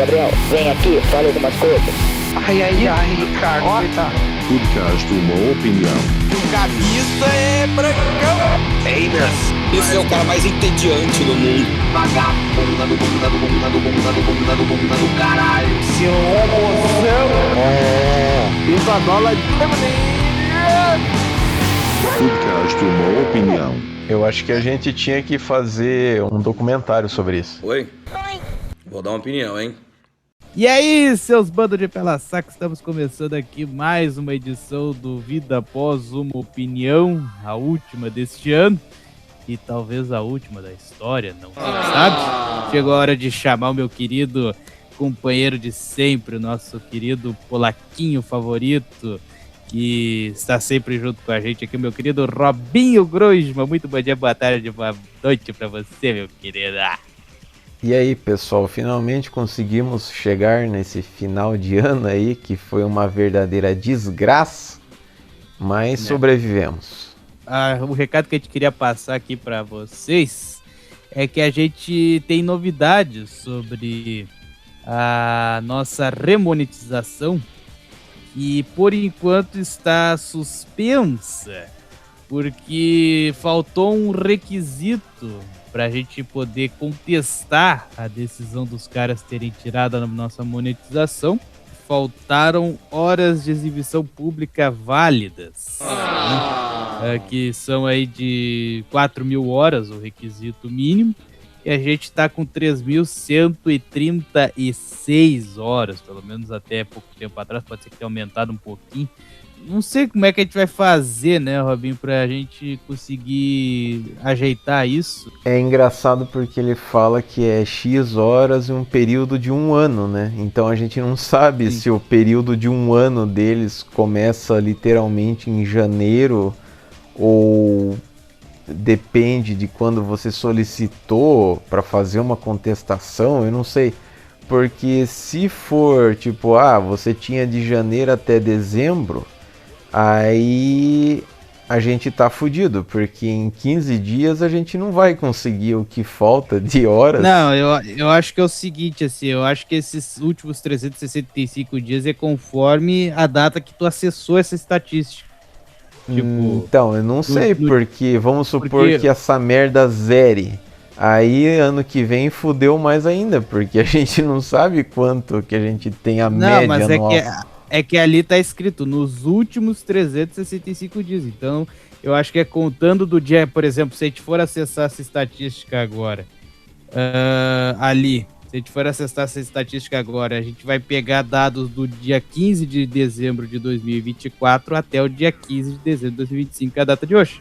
Gabriel, vem aqui, fala algumas coisas. Ai, Ricardo, coitado. Podcast Uma Opinião. O camisa é brancão. Einas. Esse é o cara mais entediante do mundo. Vagabunda do caralho. Seu homozão. Viva a bola de... Podcast Uma Opinião. Eu acho que a gente tinha que fazer um documentário sobre isso. Oi? Vou dar uma opinião, hein? E aí, seus bandos de pela saca, estamos começando aqui mais uma edição do Vida Após Uma Opinião, a última deste ano e talvez a última da história, não sabe? Chegou a hora de chamar o meu querido companheiro de sempre, o nosso querido polaquinho favorito, que está sempre junto com a gente aqui, o meu querido Robinho Grosma. Muito bom dia, boa tarde, boa noite pra você, meu querido. E aí, pessoal, finalmente conseguimos chegar nesse final de ano aí, que foi uma verdadeira desgraça, mas sobrevivemos. O recado que a gente queria passar aqui para vocês é que a gente tem novidades sobre a nossa remonetização, que por enquanto está suspensa, porque faltou um requisito para a gente poder contestar a decisão dos caras terem tirado a nossa monetização. Faltaram horas de exibição pública válidas, que são aí de 4.000 horas, o requisito mínimo, e a gente está com 3.136 horas, pelo menos até pouco tempo atrás, pode ser que tenha aumentado um pouquinho. Não sei como é que a gente vai fazer, né, Robinho, pra gente conseguir ajeitar isso. É engraçado porque ele fala que é X horas e um período de um ano, né? Então a gente não sabe se o período de um ano deles começa literalmente em janeiro ou depende de quando você solicitou para fazer uma contestação, eu não sei. Porque se for tipo, você tinha de janeiro até dezembro, aí a gente tá fudido, porque em 15 dias a gente não vai conseguir o que falta de horas. Não, eu acho que é o seguinte, assim, eu acho que esses últimos 365 dias é conforme a data que tu acessou essa estatística. Tipo, então, eu não sei, porque vamos supor que essa merda zere. Aí ano que vem fudeu mais ainda, porque a gente não sabe quanto que a gente tem a média mas anual. É que ali tá escrito nos últimos 365 dias. Então, eu acho que é contando do dia, por exemplo, se a gente for acessar essa estatística agora, se a gente for acessar essa estatística agora, a gente vai pegar dados do dia 15 de dezembro de 2024 até o dia 15 de dezembro de 2025, que é a data de hoje.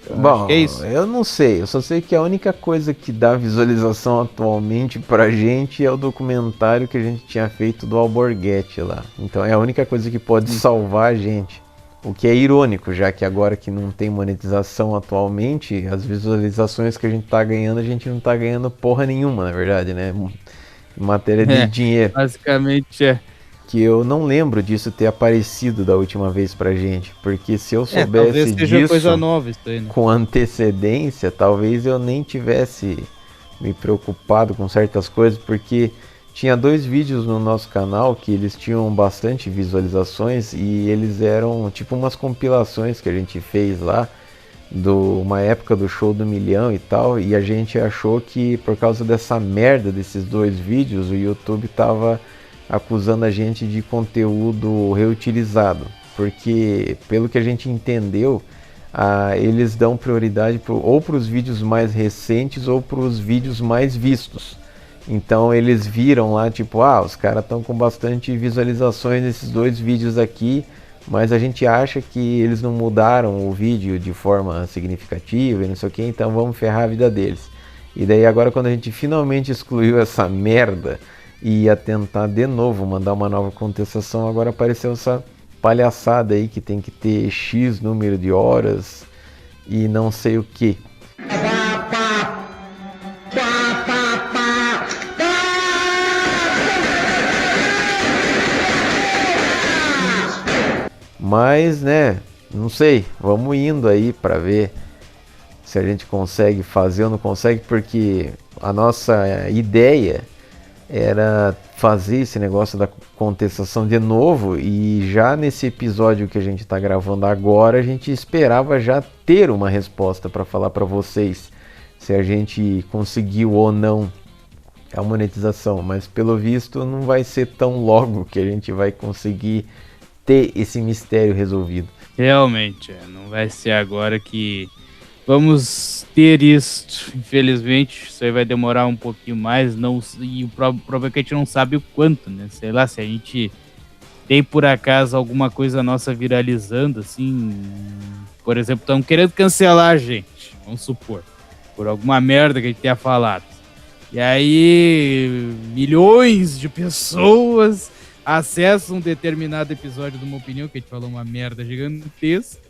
Então, bom, é isso. Eu não sei, eu só sei que a única coisa que dá visualização atualmente pra gente é o documentário que a gente tinha feito do Alborguete lá. Então é a única coisa que pode salvar a gente. O que é irônico, já que agora que não tem monetização atualmente, as visualizações que a gente tá ganhando, a gente não tá ganhando porra nenhuma, na verdade, né? Em matéria de dinheiro. Basicamente é. Que eu não lembro disso ter aparecido da última vez pra gente, porque se eu soubesse talvez seja disso coisa nova isso aí, né? Com antecedência, talvez eu nem tivesse me preocupado com certas coisas, porque tinha 2 vídeos no nosso canal que eles tinham bastante visualizações e eles eram tipo umas compilações que a gente fez lá, uma época do show do milhão e tal, e a gente achou que por causa dessa merda desses 2 vídeos, o YouTube tava acusando a gente de conteúdo reutilizado, porque pelo que a gente entendeu, eles dão prioridade ou para os vídeos mais recentes ou para os vídeos mais vistos. Então eles viram lá tipo, os caras estão com bastante visualizações nesses 2 vídeos aqui, mas a gente acha que eles não mudaram o vídeo de forma significativa e não sei o que, então vamos ferrar a vida deles. E daí agora quando a gente finalmente excluiu essa merda e ia tentar de novo mandar uma nova contestação, agora apareceu essa palhaçada aí que tem que ter X número de horas e não sei o que. Mas, né, não sei, vamos indo aí pra ver se a gente consegue fazer ou não consegue, porque a nossa ideia era fazer esse negócio da contestação de novo, e já nesse episódio que a gente está gravando agora, a gente esperava já ter uma resposta para falar para vocês se a gente conseguiu ou não a monetização, mas pelo visto não vai ser tão logo que a gente vai conseguir ter esse mistério resolvido. Realmente, não vai ser agora que vamos ter isso. Infelizmente, isso aí vai demorar um pouquinho mais, e o problema é que a gente não sabe o quanto, né? Sei lá, se a gente tem por acaso alguma coisa nossa viralizando, assim, por exemplo, estão querendo cancelar a gente, vamos supor, por alguma merda que a gente tenha falado. E aí, milhões de pessoas acessam um determinado episódio de uma opinião, que a gente falou uma merda gigantesca,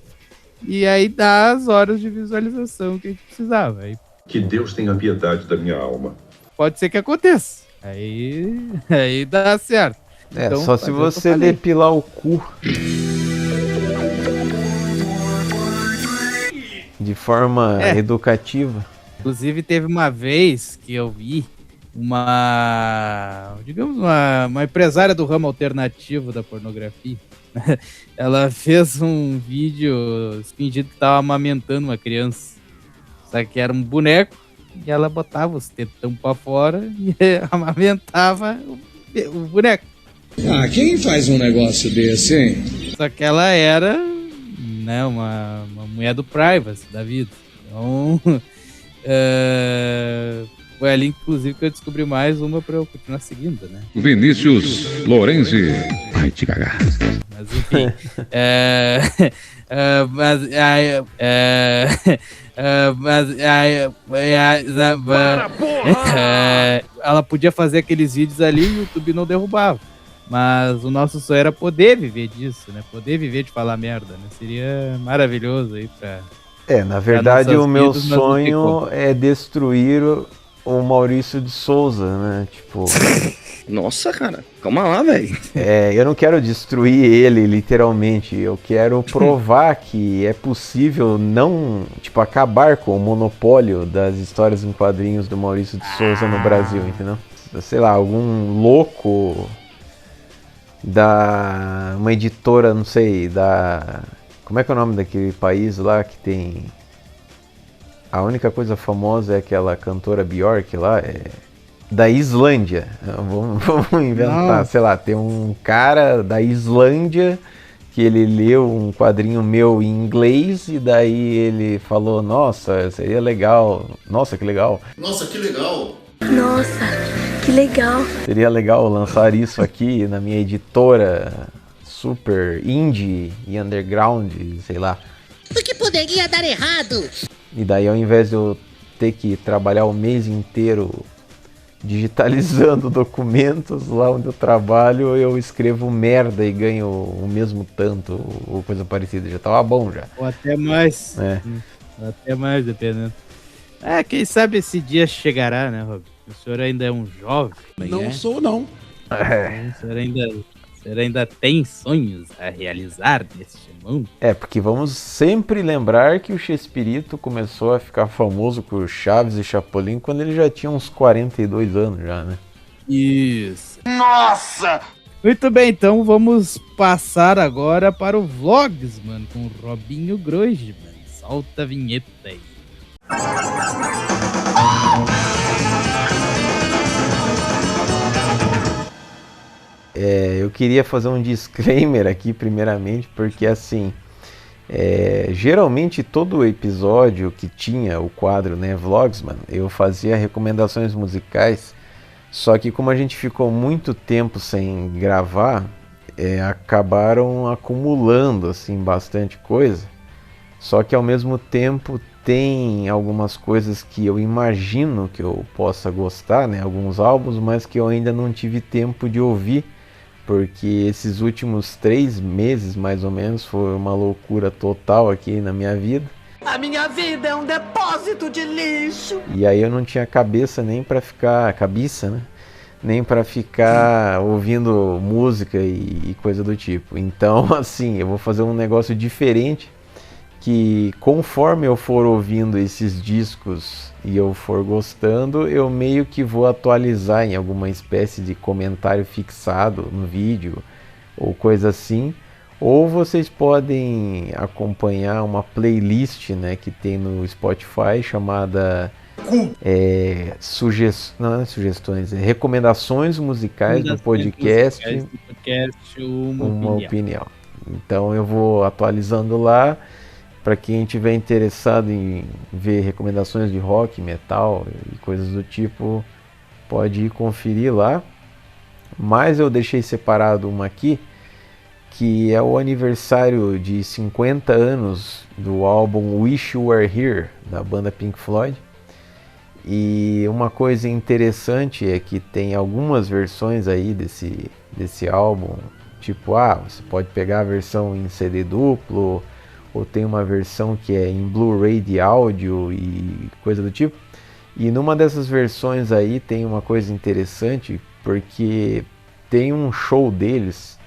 e aí dá as horas de visualização que a gente precisava. Aí Que Deus tenha piedade da minha alma. pode ser que aconteça. Aí dá certo. Então, Só se fazer o que eu você falei. depilar o cu de forma educativa. Inclusive, teve uma vez que eu vi uma empresária do ramo alternativo da pornografia. Ela fez um vídeo fingindo que estava amamentando uma criança. Só que era um boneco e ela botava os tetão pra fora e amamentava o boneco. Ah, quem faz um negócio desse, hein? Só que ela era, né, uma mulher do privacy da vida. Então, foi ali, inclusive, que eu descobri mais uma pra eu continuar seguindo, né? Vinícius Lorenzi. Vai te cagar. Mas enfim. Ela podia fazer aqueles vídeos ali e o YouTube não derrubava. Mas o nosso sonho era poder viver disso, né? Poder viver de falar merda, né? Seria maravilhoso aí pra... Na verdade, o meu vidas, mas não tem sonho como. é destruir o Maurício de Souza, né? Tipo, Nossa, cara, calma lá, velho. eu não quero destruir ele, literalmente. Eu quero provar que é possível não, tipo, acabar com o monopólio das histórias em quadrinhos do Maurício de Souza no Brasil, entendeu? Sei lá, algum louco uma editora, não sei, como é que é o nome daquele país lá que tem... A única coisa famosa é aquela cantora Björk lá, da Islândia. Vamos inventar, sei lá, tem um cara da Islândia que ele leu um quadrinho meu em inglês e daí ele falou, nossa, seria legal, nossa, que legal. Nossa, que legal! Nossa, que legal! Seria legal lançar isso aqui na minha editora super indie e underground, sei lá. O que poderia dar errado? E daí, ao invés de eu ter que trabalhar o mês inteiro digitalizando documentos, lá onde eu trabalho, eu escrevo merda e ganho o mesmo tanto, ou coisa parecida. Já tava bom já. Ou até mais. Até mais, dependendo. Quem sabe esse dia chegará, né, Rob? O senhor ainda é um jovem. Não sou, não. O senhor ainda tem sonhos a realizar neste mundo? Porque vamos sempre lembrar que o Chespirito começou a ficar famoso com Chaves e Chapolin quando ele já tinha uns 42 anos já, né? Isso. Nossa! Muito bem, então vamos passar agora para o Vlogs, mano, com o Robinho Groge, mano. Solta a vinheta aí. Eu queria fazer um disclaimer aqui primeiramente, porque assim, geralmente todo episódio que tinha o quadro, né, Vlogs, mano, eu fazia recomendações musicais, só que como a gente ficou muito tempo sem gravar, acabaram acumulando assim bastante coisa, só que ao mesmo tempo tem algumas coisas que eu imagino que eu possa gostar, né, alguns álbuns, mas que eu ainda não tive tempo de ouvir, porque esses últimos 3 meses, mais ou menos, foi uma loucura total aqui na minha vida. A minha vida é um depósito de lixo. E aí eu não tinha cabeça nem pra ficar... Cabeça, né? Nem pra ficar ouvindo música e coisa do tipo. Então, assim, eu vou fazer um negócio diferente, que conforme eu for ouvindo esses discos e eu for gostando, eu meio que vou atualizar em alguma espécie de comentário fixado no vídeo ou coisa assim. Ou vocês podem acompanhar uma playlist, né, que tem no Spotify chamada recomendações musicais do podcast, uma opinião. Então eu vou atualizando lá. Para quem estiver interessado em ver recomendações de rock, metal e coisas do tipo, pode ir conferir lá. Mas eu deixei separado uma aqui, que é o aniversário de 50 anos do álbum Wish You Were Here, da banda Pink Floyd. E uma coisa interessante é que tem algumas versões aí desse álbum, tipo, você pode pegar a versão em CD duplo, ou tem uma versão que é em Blu-ray de áudio e coisa do tipo. E numa dessas versões aí tem uma coisa interessante, porque tem um show deles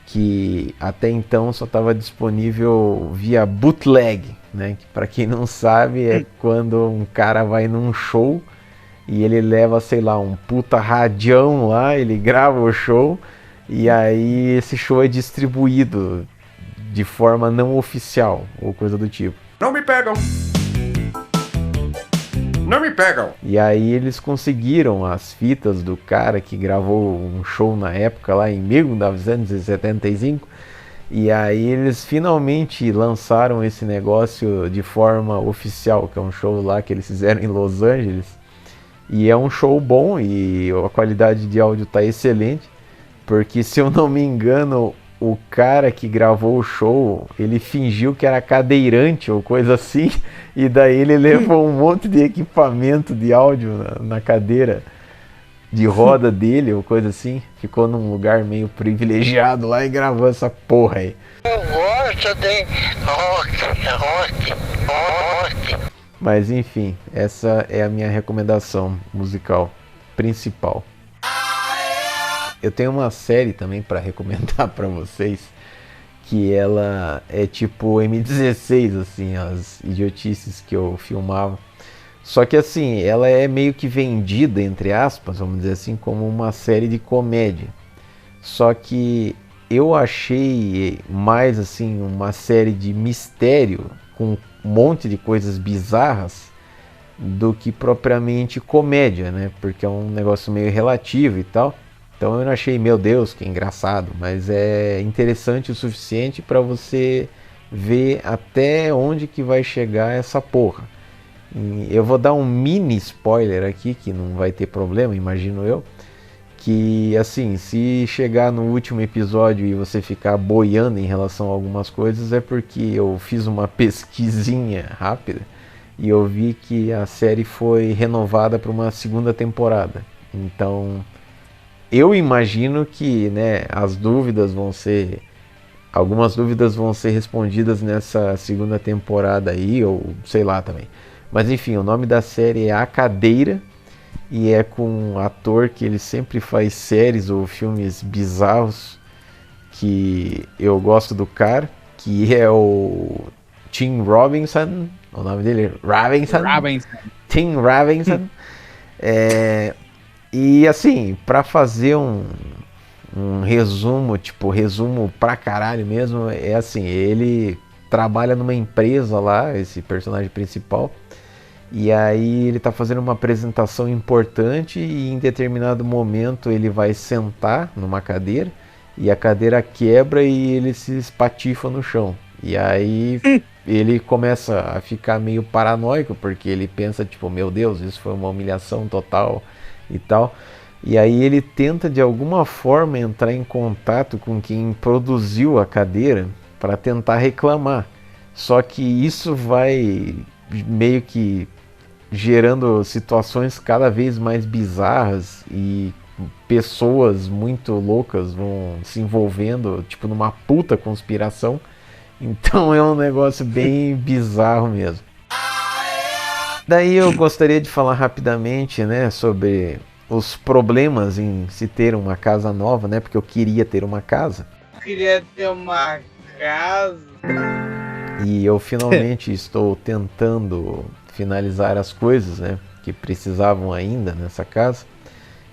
que até então só estava disponível via bootleg, né? Que para quem não sabe é quando um cara vai num show e ele leva, sei lá, um puta radião lá, ele grava o show e aí esse show é distribuído de forma não oficial, ou coisa do tipo. Não me pegam! Não me pegam! E aí eles conseguiram as fitas do cara que gravou um show na época, lá em 1975, e aí eles finalmente lançaram esse negócio de forma oficial, que é um show lá que eles fizeram em Los Angeles, e é um show bom, e a qualidade de áudio tá excelente, porque se eu não me engano, o cara que gravou o show, ele fingiu que era cadeirante ou coisa assim, e daí ele levou um monte de equipamento de áudio na cadeira de roda dele ou coisa assim, ficou num lugar meio privilegiado lá e gravou essa porra aí. Eu gosto de rock. Mas enfim, essa é a minha recomendação musical principal. Eu tenho uma série também para recomendar para vocês, que ela é tipo M16, assim, as idiotices que eu filmava. Só que assim, ela é meio que vendida, entre aspas, vamos dizer assim, como uma série de comédia. Só que eu achei mais assim uma série de mistério, com um monte de coisas bizarras, do que propriamente comédia, né? Porque é um negócio meio relativo e tal. Então eu não achei, meu Deus, que engraçado, mas é interessante o suficiente para você ver até onde que vai chegar essa porra. E eu vou dar um mini spoiler aqui, que não vai ter problema, imagino eu, que assim, se chegar no último episódio e você ficar boiando em relação a algumas coisas, é porque eu fiz uma pesquisinha rápida e eu vi que a série foi renovada para uma segunda temporada. Então eu imagino que, né, algumas dúvidas vão ser respondidas nessa segunda temporada aí, ou sei lá também. Mas enfim, o nome da série é A Cadeira, e é com um ator que ele sempre faz séries ou filmes bizarros, que eu gosto do cara, que é o Tim Robinson, o nome dele é Robinson. Tim Robinson. E assim, pra fazer um resumo, tipo, resumo pra caralho mesmo, é assim, ele trabalha numa empresa lá, esse personagem principal, e aí ele tá fazendo uma apresentação importante e em determinado momento ele vai sentar numa cadeira, e a cadeira quebra e ele se espatifa no chão. E aí ele começa a ficar meio paranoico, porque ele pensa, tipo, meu Deus, isso foi uma humilhação total e tal. E aí ele tenta de alguma forma entrar em contato com quem produziu a cadeira para tentar reclamar. Só que isso vai meio que gerando situações cada vez mais bizarras e pessoas muito loucas vão se envolvendo, tipo, numa puta conspiração. Então é um negócio bem bizarro mesmo. Daí eu gostaria de falar rapidamente, né, sobre os problemas em se ter uma casa nova, né, porque eu queria ter uma casa. Queria ter uma casa. E eu finalmente estou tentando finalizar as coisas, né, que precisavam ainda nessa casa.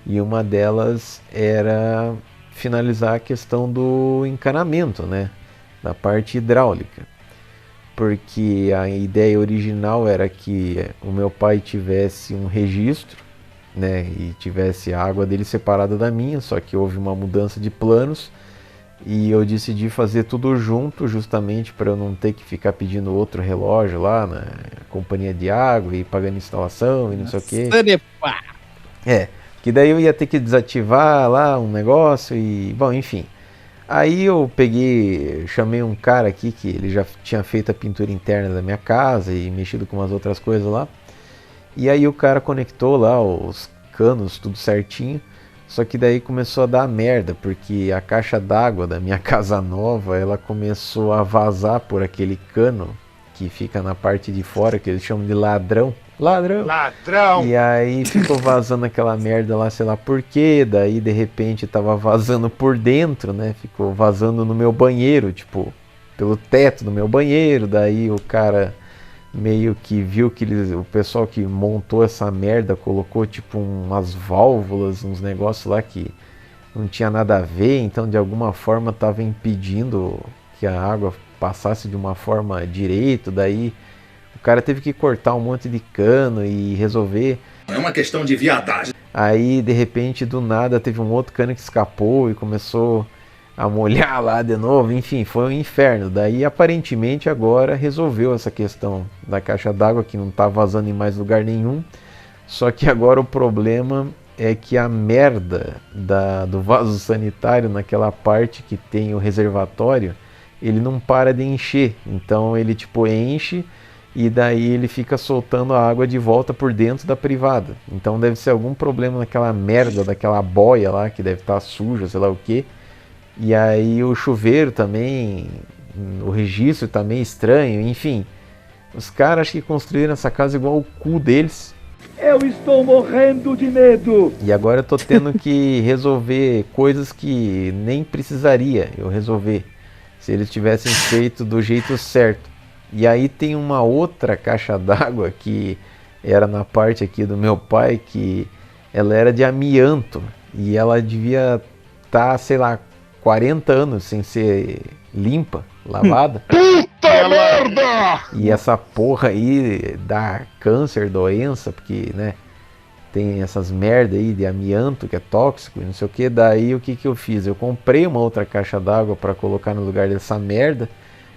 E uma delas era finalizar a questão do encanamento, né, da parte hidráulica. Porque a ideia original era que o meu pai tivesse um registro, né, e tivesse a água dele separada da minha, só que houve uma mudança de planos e eu decidi fazer tudo junto, justamente para eu não ter que ficar pedindo outro relógio lá na companhia de água e pagando instalação e não sei o quê. Que daí eu ia ter que desativar lá um negócio e, bom, enfim. Aí eu chamei um cara aqui que ele já tinha feito a pintura interna da minha casa e mexido com umas outras coisas lá. E aí o cara conectou lá os canos, tudo certinho. Só que daí começou a dar merda, porque a caixa d'água da minha casa nova, ela começou a vazar por aquele cano que fica na parte de fora, que eles chamam de ladrão. Ladrão! E aí ficou vazando aquela merda lá, sei lá por quê. Daí de repente tava vazando por dentro, né? Ficou vazando no meu banheiro, tipo, pelo teto do meu banheiro. Daí o cara meio que viu que o pessoal que montou essa merda colocou tipo umas válvulas, uns negócios lá que não tinha nada a ver, então de alguma forma tava impedindo que a água passasse de uma forma direito. Daí o cara teve que cortar um monte de cano e resolver. É uma questão de viadagem. Aí de repente do nada teve um outro cano que escapou e começou a molhar lá de novo, enfim, foi um inferno. Daí aparentemente agora resolveu essa questão da caixa d'água, que não tá vazando em mais lugar nenhum. Só que agora o problema é que a merda do vaso sanitário, naquela parte que tem o reservatório, ele não para de encher. Então ele tipo enche e daí ele fica soltando a água de volta por dentro da privada. Então deve ser algum problema naquela merda daquela boia lá, que deve estar suja, sei lá o que. E aí o chuveiro também, o registro também estranho, enfim. Os caras acho que construíram essa casa igual o cu deles. Eu estou morrendo de medo! E agora eu tô tendo que resolver coisas que nem precisaria eu resolver, se eles tivessem feito do jeito certo. E aí tem uma outra caixa d'água que era na parte aqui do meu pai, que ela era de amianto. E ela devia estar, sei lá, 40 anos sem ser limpa, lavada. Puta merda! E essa porra aí dá câncer, doença, porque, né, tem essas merda aí de amianto que é tóxico e não sei o que. Daí o que eu fiz? Eu comprei uma outra caixa d'água para colocar no lugar dessa merda.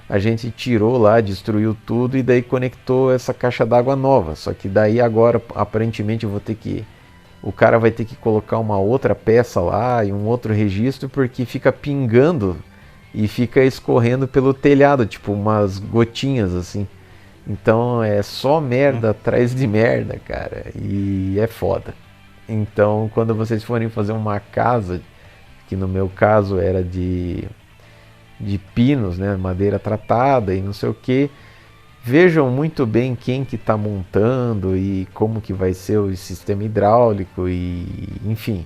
A gente tirou lá, destruiu tudo e daí conectou essa caixa d'água nova. Só que daí agora aparentemente eu vou ter que... O cara vai ter que colocar uma outra peça lá e um outro registro, porque fica pingando e fica escorrendo pelo telhado, tipo umas gotinhas assim. Então é só merda atrás de merda, cara, e é foda. Então quando vocês forem fazer uma casa, que no meu caso era de pinos, né, madeira tratada e não sei o que, vejam muito bem quem que está montando e como que vai ser o sistema hidráulico e enfim,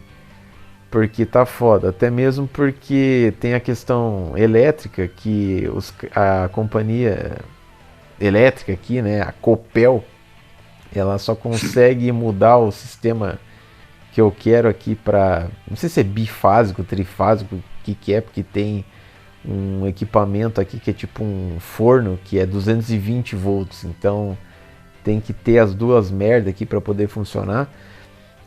porque tá foda, até mesmo porque tem a questão elétrica, que a companhia elétrica aqui, né, a Copel, ela só consegue mudar o sistema que eu quero aqui para, não sei se é bifásico, trifásico, o que é, porque tem um equipamento aqui que é tipo um forno que é 220 volts, então tem que ter as duas merdas aqui para poder funcionar.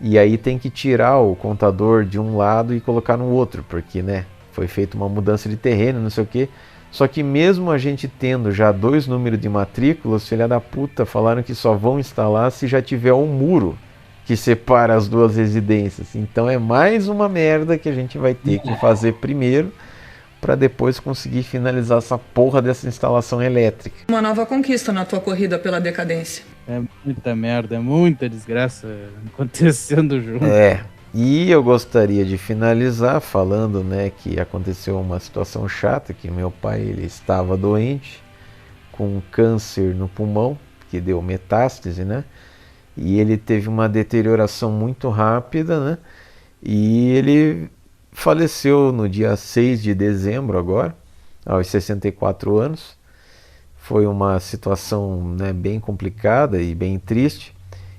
E aí tem que tirar o contador de um lado e colocar no outro, porque, né, foi feita uma mudança de terreno, não sei o que. Só que mesmo a gente tendo já 2 números de matrículas, filha da puta, falaram que só vão instalar se já tiver um muro que separa as duas residências. Então é mais uma merda que a gente vai ter que fazer primeiro, para depois conseguir finalizar essa porra dessa instalação elétrica. Uma nova conquista na tua corrida pela decadência. É muita merda, é muita desgraça acontecendo junto. E eu gostaria de finalizar falando, né, que aconteceu uma situação chata, que meu pai, ele estava doente, com câncer no pulmão, que deu metástase, né, e ele teve uma deterioração muito rápida, né, e ele faleceu no dia 6 de dezembro agora, aos 64 anos. Foi uma situação, né, bem complicada e bem triste.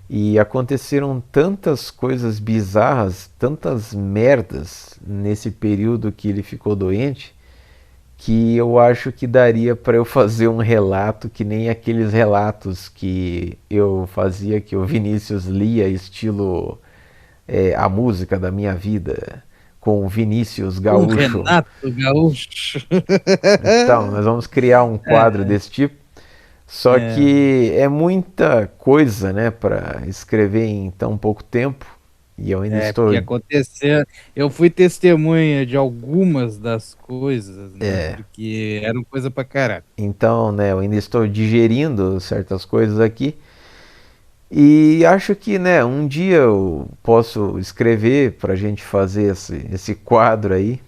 E aconteceram tantas coisas bizarras, tantas merdas nesse período que ele ficou doente, que eu acho que daria para eu fazer um relato que nem aqueles relatos que eu fazia, que o Vinícius lia, estilo A Música da Minha Vida, com o Vinícius Gaúcho. O Renato Gaúcho. Então, nós vamos criar um quadro desse tipo. Só que é muita coisa, né, para escrever em tão pouco tempo. E eu ainda estou. Porque aconteceu. Eu fui testemunha de algumas das coisas, né? Porque eram coisa pra caralho. Então, né, eu ainda estou digerindo certas coisas aqui. E acho que, né, um dia eu posso escrever pra gente fazer esse quadro aí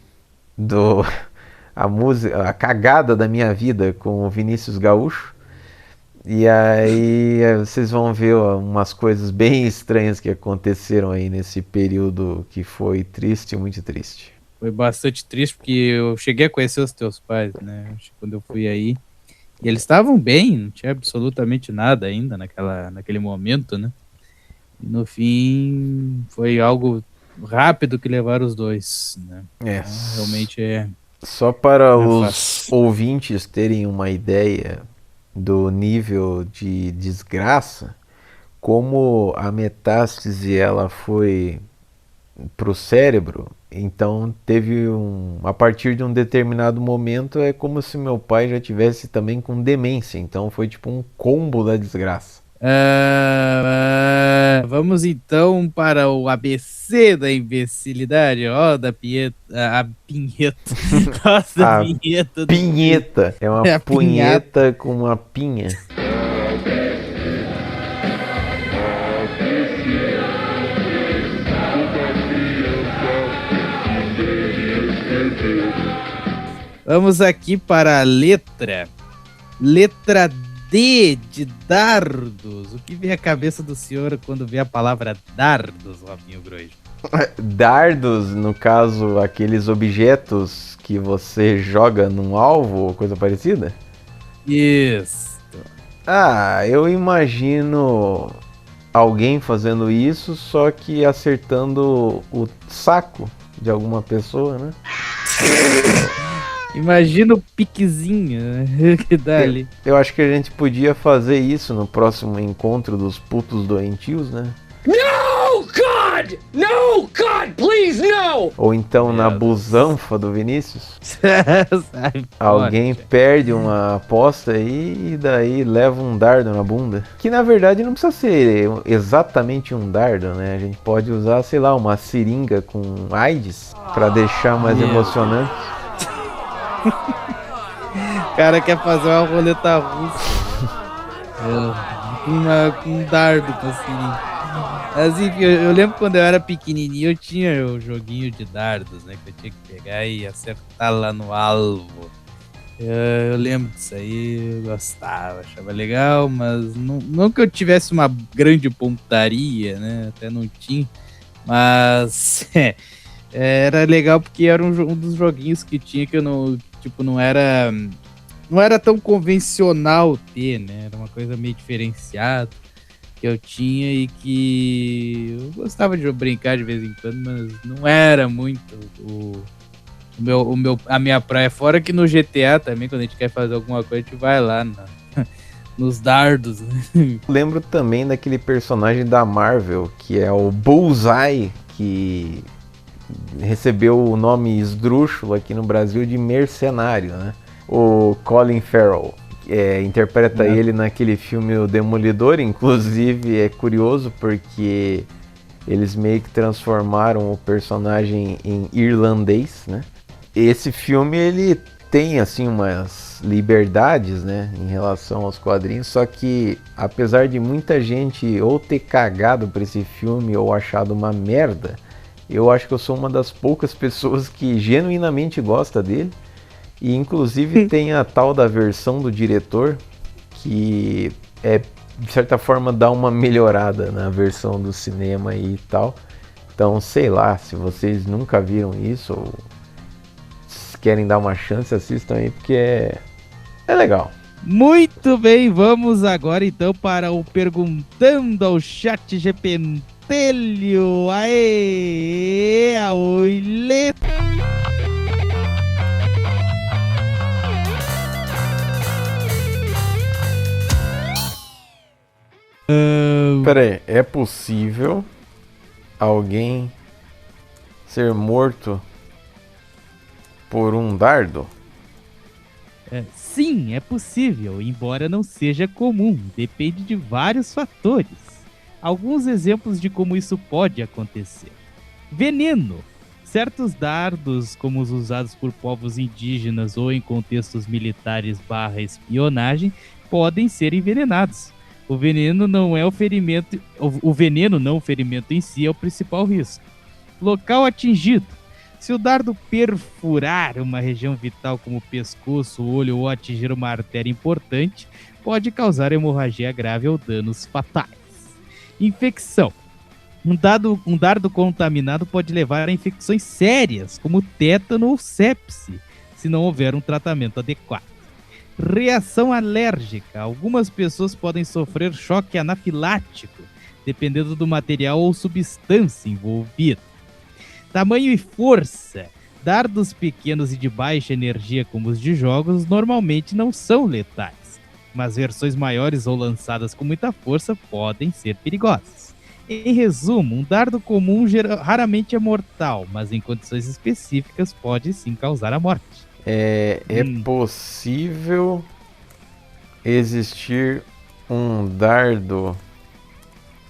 do a música, a cagada da minha vida com o Vinícius Gaúcho. E aí vocês vão ver umas coisas bem estranhas que aconteceram aí nesse período que foi triste, muito triste. Foi bastante triste porque eu cheguei a conhecer os teus pais, né? Quando eu fui aí. E eles estavam bem, não tinha absolutamente nada ainda naquele momento, né? E no fim foi algo rápido que levaram os dois, né? Então, realmente é... Só para os ouvintes terem uma ideia do nível de desgraça, como a metástase ela foi pro cérebro, então teve a partir de um determinado momento é como se meu pai já tivesse também com demência, então foi tipo um combo da desgraça. Vamos então para o ABC da imbecilidade, da pinheta. A pinheta. Nossa, a pinheta. Pinheta. É uma punheta com uma pinha. Vamos aqui para a letra. Letra D de dardos. O que vem à cabeça do senhor quando vê a palavra dardos, Robinho Grojo? Dardos, no caso, aqueles objetos que você joga num alvo ou coisa parecida? Isso. Eu imagino alguém fazendo isso, só que acertando o saco de alguma pessoa, né? Imagina o piquezinho que dá ali. Eu acho que a gente podia fazer isso no próximo encontro dos putos doentios, né? No, God! No, God, please, no! Ou então na busanfa do Vinícius. Alguém perde uma aposta aí e daí leva um dardo na bunda. Que na verdade não precisa ser exatamente um dardo, né? A gente pode usar, sei lá, uma seringa com AIDS pra deixar mais emocionante. O cara quer fazer uma roleta russa com um dardo assim. Mas enfim, eu lembro quando eu era pequenininho, eu tinha o joguinho de dardos, né? Que eu tinha que pegar e acertar lá no alvo. Eu lembro disso aí, eu gostava, achava legal, mas não que eu tivesse uma grande pontaria, né? Até não tinha, mas era legal porque era um dos joguinhos que tinha que eu não era tão convencional ter, né? Era uma coisa meio diferenciada que eu tinha e que eu gostava de brincar de vez em quando, mas não era muito a minha praia. Fora que no GTA também, quando a gente quer fazer alguma coisa, a gente vai lá nos dardos. Lembro também daquele personagem da Marvel, que é o Bullseye, que recebeu o nome esdrúxulo aqui no Brasil de Mercenário, né? O Colin Farrell interpreta ele naquele filme O Demolidor. Inclusive é curioso porque eles meio que transformaram o personagem em irlandês, né? Esse filme ele tem assim umas liberdades, né, em relação aos quadrinhos, só que apesar de muita gente ou ter cagado por esse filme ou achado uma merda, eu acho que eu sou uma das poucas pessoas que genuinamente gosta dele. E inclusive tem a tal da versão do diretor, que de certa forma dá uma melhorada na versão do cinema e tal. Então sei lá, se vocês nunca viram isso ou querem dar uma chance, assistam aí porque é legal. Muito bem, vamos agora então para o Perguntando ao Chat GPentelho. Aê, Oile. Pera aí, é possível alguém ser morto por um dardo? Sim, é possível, embora não seja comum. Depende de vários fatores. Alguns exemplos de como isso pode acontecer. Veneno. Certos dardos, como os usados por povos indígenas ou em contextos militares / espionagem, podem ser envenenados. O veneno não é o ferimento. O veneno, não o ferimento em si, é o principal risco. Local atingido. Se o dardo perfurar uma região vital como o pescoço, o olho ou atingir uma artéria importante, pode causar hemorragia grave ou danos fatais. Infecção. Um dardo contaminado pode levar a infecções sérias, como tétano ou sepse, se não houver um tratamento adequado. Reação alérgica. Algumas pessoas podem sofrer choque anafilático, dependendo do material ou substância envolvida. Tamanho e força. Dardos pequenos e de baixa energia, como os de jogos, normalmente não são letais, mas versões maiores ou lançadas com muita força podem ser perigosas. Em resumo, um dardo comum raramente é mortal, mas em condições específicas pode sim causar a morte. É possível existir um dardo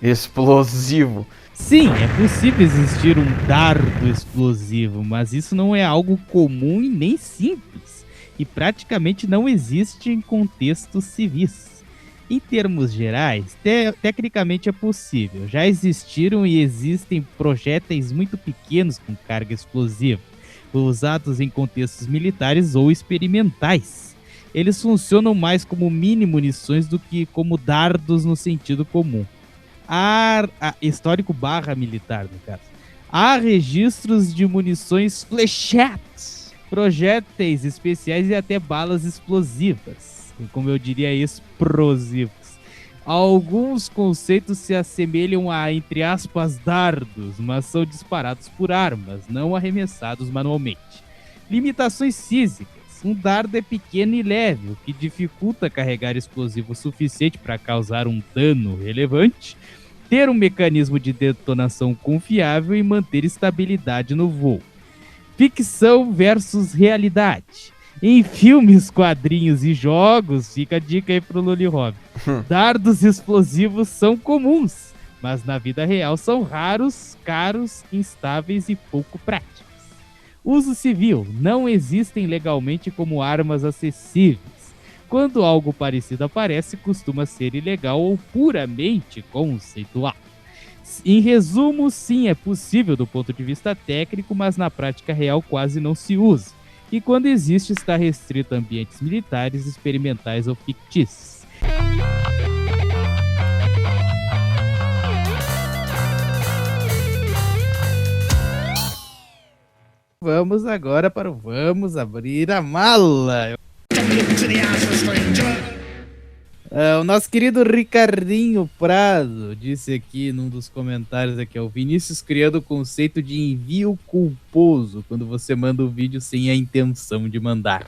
explosivo? Sim, é possível existir um dardo explosivo, mas isso não é algo comum e nem simples, e praticamente não existe em contextos civis. Em termos gerais, tecnicamente é possível. Já existiram e existem projéteis muito pequenos com carga explosiva, usados em contextos militares ou experimentais. Eles funcionam mais como mini munições do que como dardos no sentido comum. Histórico / militar, no caso. Há registros de munições flechettes, projéteis especiais e até balas explosivas, como eu diria, explosivos. Alguns conceitos se assemelham a, entre aspas, dardos, mas são disparados por armas, não arremessados manualmente. Limitações físicas. Um dardo é pequeno e leve, o que dificulta carregar explosivo suficiente para causar um dano relevante, ter um mecanismo de detonação confiável e manter estabilidade no voo. Ficção versus realidade. Em filmes, quadrinhos e jogos, fica a dica aí pro Luli Hobby. Dardos explosivos são comuns, mas na vida real são raros, caros, instáveis e pouco práticos. Uso civil. Não existem legalmente como armas acessíveis. Quando algo parecido aparece, costuma ser ilegal ou puramente conceitual. Em resumo, sim, é possível do ponto de vista técnico, mas na prática real quase não se usa. E quando existe, está restrito a ambientes militares, experimentais ou fictícios. Vamos agora para o Vamos Abrir a Mala. O nosso querido Ricardinho Prado disse aqui num dos comentários aqui, o Vinícius criando o conceito de envio culposo, quando você manda o vídeo sem a intenção de mandar.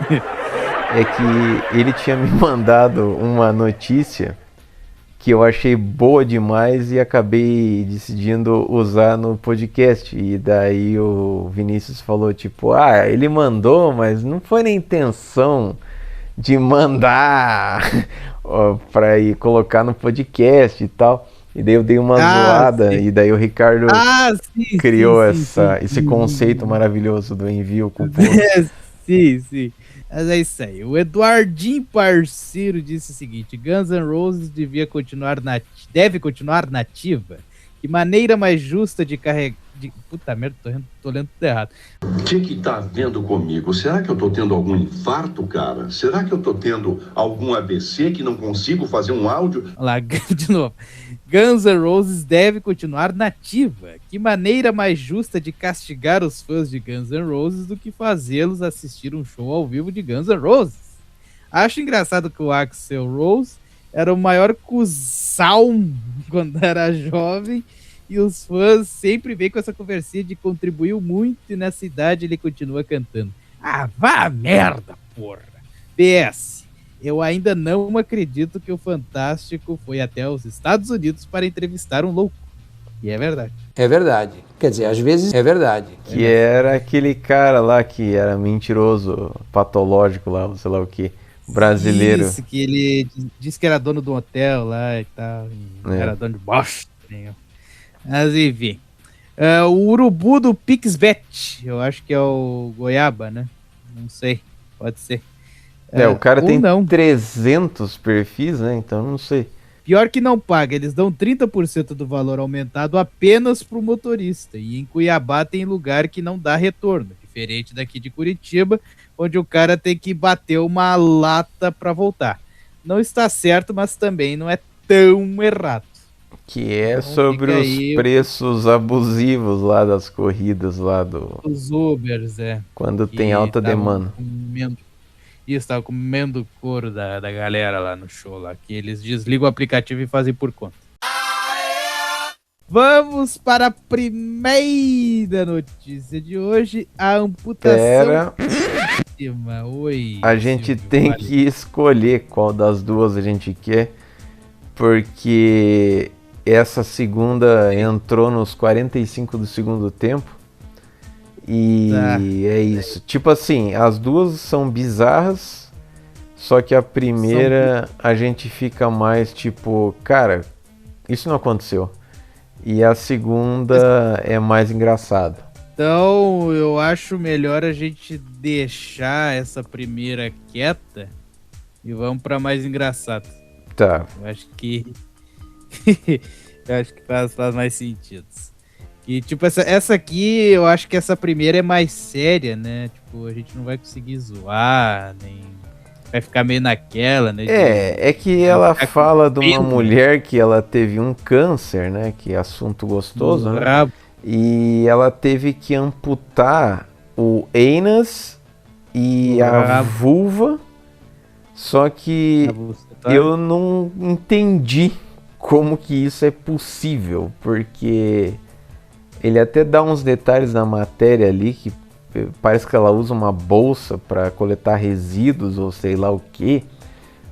É que ele tinha me mandado uma notícia que eu achei boa demais e acabei decidindo usar no podcast. E daí o Vinícius falou tipo, ele mandou, mas não foi na intenção de mandar para ir colocar no podcast e tal. E daí eu dei uma zoada, sim. E daí o Ricardo criou esse conceito maravilhoso do envio culposo. Sim. Mas é isso aí. O Eduardinho Parceiro disse o seguinte: Guns N' Roses deve continuar nativa. Que maneira mais justa de carregar... Puta merda, tô lendo tudo errado. O que tá vendo comigo? Será que eu tô tendo algum infarto, cara? Será que eu tô tendo algum AVC que não consigo fazer um áudio? Olha lá, de novo. Guns N' Roses deve continuar nativa. Que maneira mais justa de castigar os fãs de Guns N' Roses do que fazê-los assistir um show ao vivo de Guns N' Roses? Acho engraçado que o Axl Rose era o maior cuzão quando era jovem e os fãs sempre vêm com essa conversinha de contribuiu muito e nessa idade ele continua cantando. Ah, vá a merda, porra! PS, eu ainda não acredito que o Fantástico foi até os Estados Unidos para entrevistar um louco. E é verdade. É verdade. Quer dizer, às vezes é verdade. Que era aquele cara lá que era mentiroso, patológico lá, sei lá o que, brasileiro. Isso, que ele disse que era dono de um hotel lá e tal. E era dono de bosta. Mas enfim. O urubu do Pixbet, eu acho que é o Goiaba, né? Não sei, pode ser. O cara tem não. 300 perfis, né? Então não sei. Pior que não paga, eles dão 30% do valor aumentado apenas pro motorista. E em Cuiabá tem lugar que não dá retorno, diferente daqui de Curitiba, onde o cara tem que bater uma lata para voltar. Não está certo, mas também não é tão errado. Que é então, sobre os preços abusivos lá das corridas lá os Ubers, quando tem alta demanda. Tava comendo o couro da galera lá no show lá, que eles desligam o aplicativo e fazem por conta. Vamos para a primeira notícia de hoje, a amputação. Oi, a gente tem que escolher qual das duas a gente quer, porque essa segunda entrou nos 45 do segundo tempo. E é isso. Tipo assim, as duas são bizarras, só que a primeira a gente fica mais tipo, cara, isso não aconteceu. E a segunda é mais engraçada. Então eu acho melhor a gente deixar essa primeira quieta e vamos pra mais engraçada. Tá. Eu acho que faz mais sentido. E, tipo, essa aqui, eu acho que essa primeira é mais séria, né? Tipo, a gente não vai conseguir zoar, nem vai ficar meio naquela, né? É que ela fala de uma mulher que ela teve um câncer, né? Que é assunto gostoso, né? E ela teve que amputar o ânus e a vulva, só que eu não entendi como que isso é possível, porque... Ele até dá uns detalhes na matéria ali que parece que ela usa uma bolsa para coletar resíduos ou sei lá o que.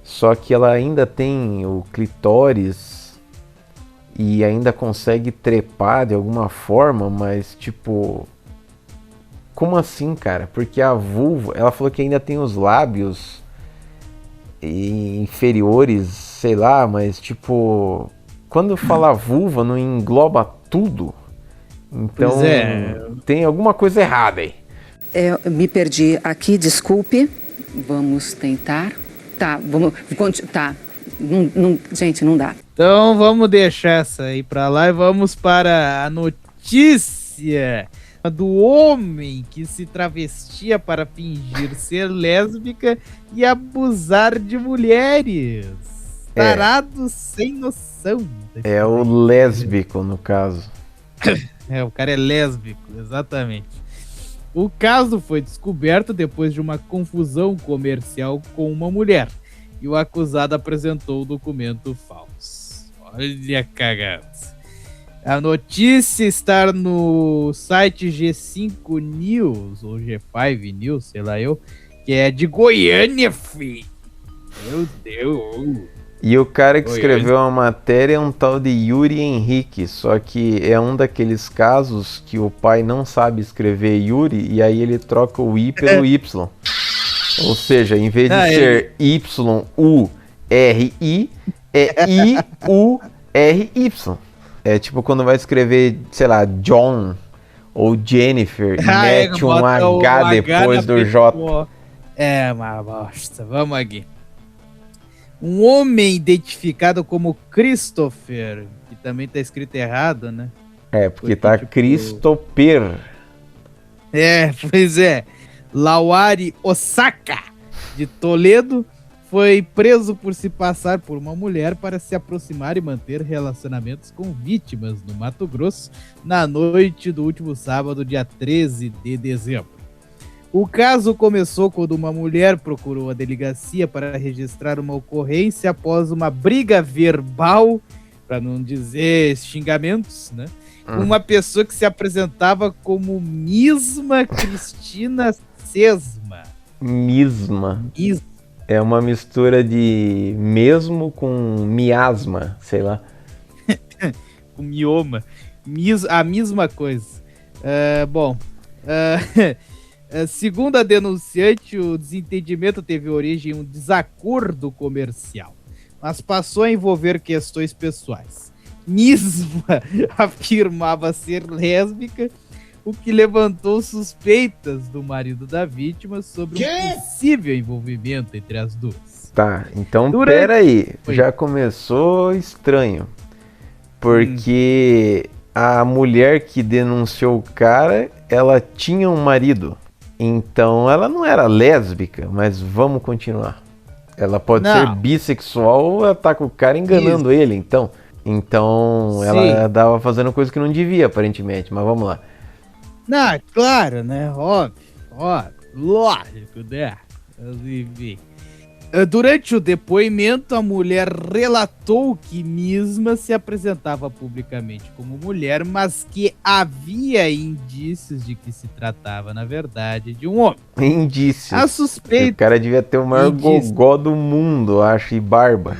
Só que ela ainda tem o clitóris e ainda consegue trepar de alguma forma, mas tipo... Como assim, cara? Porque a vulva, ela falou que ainda tem os lábios inferiores, sei lá, mas tipo... Quando fala vulva não engloba tudo? Então, tem alguma coisa errada aí. Eu me perdi aqui, desculpe. Vamos tentar. Tá, vamos... Tá. Gente, não dá. Então, vamos deixar essa aí pra lá e vamos para a notícia do homem que se travestia para fingir ser lésbica e abusar de mulheres. Tarado sem noção. É o lésbico, no caso. O cara é lésbico, exatamente. O caso foi descoberto depois de uma confusão comercial com uma mulher. E o acusado apresentou o documento falso. Olha a cagada. A notícia está no site G5 News, ou G5 News, sei lá eu, que é de Goiânia, filho. Meu Deus. E o cara que escreveu a matéria é um tal de Yuri Henrique, só que é um daqueles casos que o pai não sabe escrever Yuri e aí ele troca o I pelo Y. Ou seja, em vez de ser Y-U-R-I, é I-U-R-Y. É tipo quando vai escrever, sei lá, John ou Jennifer e mete um H depois do J. É uma bosta, vamos aqui. Um homem identificado como Christopher, que também tá escrito errado, né? Porque tá tipo... Christopher. Pois é. Lawari Osaka, de Toledo, foi preso por se passar por uma mulher para se aproximar e manter relacionamentos com vítimas no Mato Grosso na noite do último sábado, dia 13 de dezembro. O caso começou quando uma mulher procurou a delegacia para registrar uma ocorrência após uma briga verbal, para não dizer xingamentos, né? Uma pessoa que se apresentava como Misma Cristina Sesma. Misma. É uma mistura de mesmo com miasma, sei lá. Com mioma. A mesma coisa. Segundo a denunciante, o desentendimento teve origem em um desacordo comercial, mas passou a envolver questões pessoais. Misma afirmava ser lésbica, o que levantou suspeitas do marido da vítima sobre um possível envolvimento entre as duas. Tá, então peraí, já começou estranho, porque a mulher que denunciou o cara, ela tinha um marido, então ela não era lésbica, mas vamos continuar. Ela pode ser bissexual ou ela tá com o cara enganando ele, então ela tava fazendo coisa que não devia, aparentemente, mas vamos lá. Não, claro, né? Óbvio, lógico, né? Mas, enfim. Durante o depoimento, a mulher relatou que Misma se apresentava publicamente como mulher, mas que havia indícios de que se tratava, na verdade, de um homem. Indícios. A suspeita... O cara devia ter o maior gogó do mundo, acho, e barba.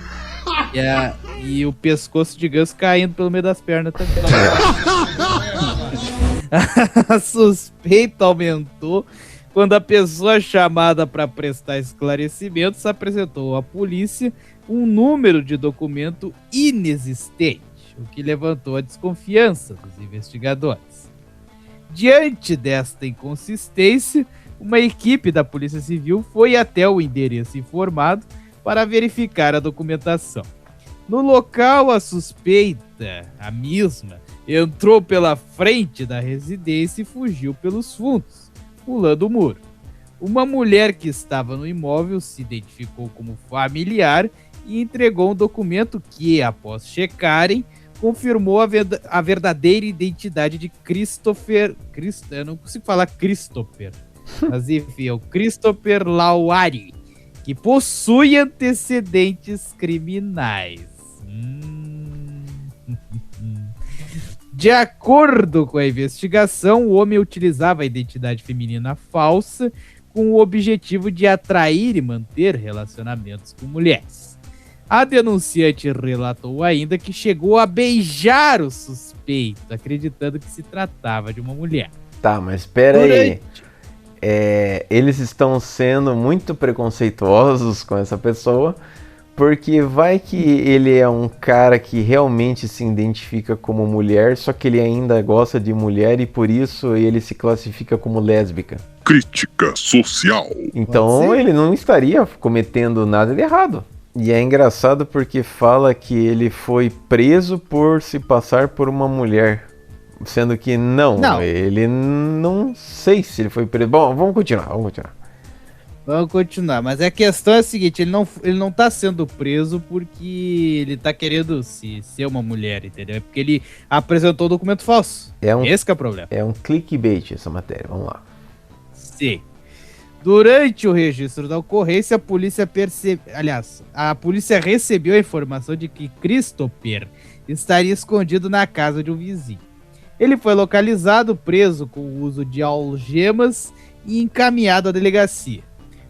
E o pescoço de ganso caindo pelo meio das pernas também. A suspeita aumentou quando a pessoa chamada para prestar esclarecimentos apresentou à polícia um número de documento inexistente, o que levantou a desconfiança dos investigadores. Diante desta inconsistência, uma equipe da Polícia Civil foi até o endereço informado para verificar a documentação. No local, a suspeita, a mesma, entrou pela frente da residência e fugiu pelos fundos, pulando o muro. Uma mulher que estava no imóvel se identificou como familiar e entregou um documento que, após checarem, confirmou a verdadeira identidade de Christopher... Eu não consigo falar Christopher, mas enfim, é o Christopher Lawari, que possui antecedentes criminais. De acordo com a investigação, o homem utilizava a identidade feminina falsa com o objetivo de atrair e manter relacionamentos com mulheres. A denunciante relatou ainda que chegou a beijar o suspeito, acreditando que se tratava de uma mulher. Tá, mas espera aí. Eles estão sendo muito preconceituosos com essa pessoa, porque vai que ele é um cara que realmente se identifica como mulher, só que ele ainda gosta de mulher e por isso ele se classifica como lésbica. Crítica social. Então ele não estaria cometendo nada de errado. E é engraçado porque fala que ele foi preso por se passar por uma mulher. Sendo que não. Ele não sei se ele foi preso. Bom, vamos continuar. Vamos continuar, mas a questão é a seguinte, ele não tá sendo preso porque ele tá querendo ser uma mulher, entendeu? É porque ele apresentou um documento falso. Esse que é o problema. É um clickbait essa matéria, vamos lá. Sim. Durante o registro da ocorrência, a polícia recebeu a informação de que Christopher estaria escondido na casa de um vizinho. Ele foi localizado, preso com o uso de algemas e encaminhado à delegacia.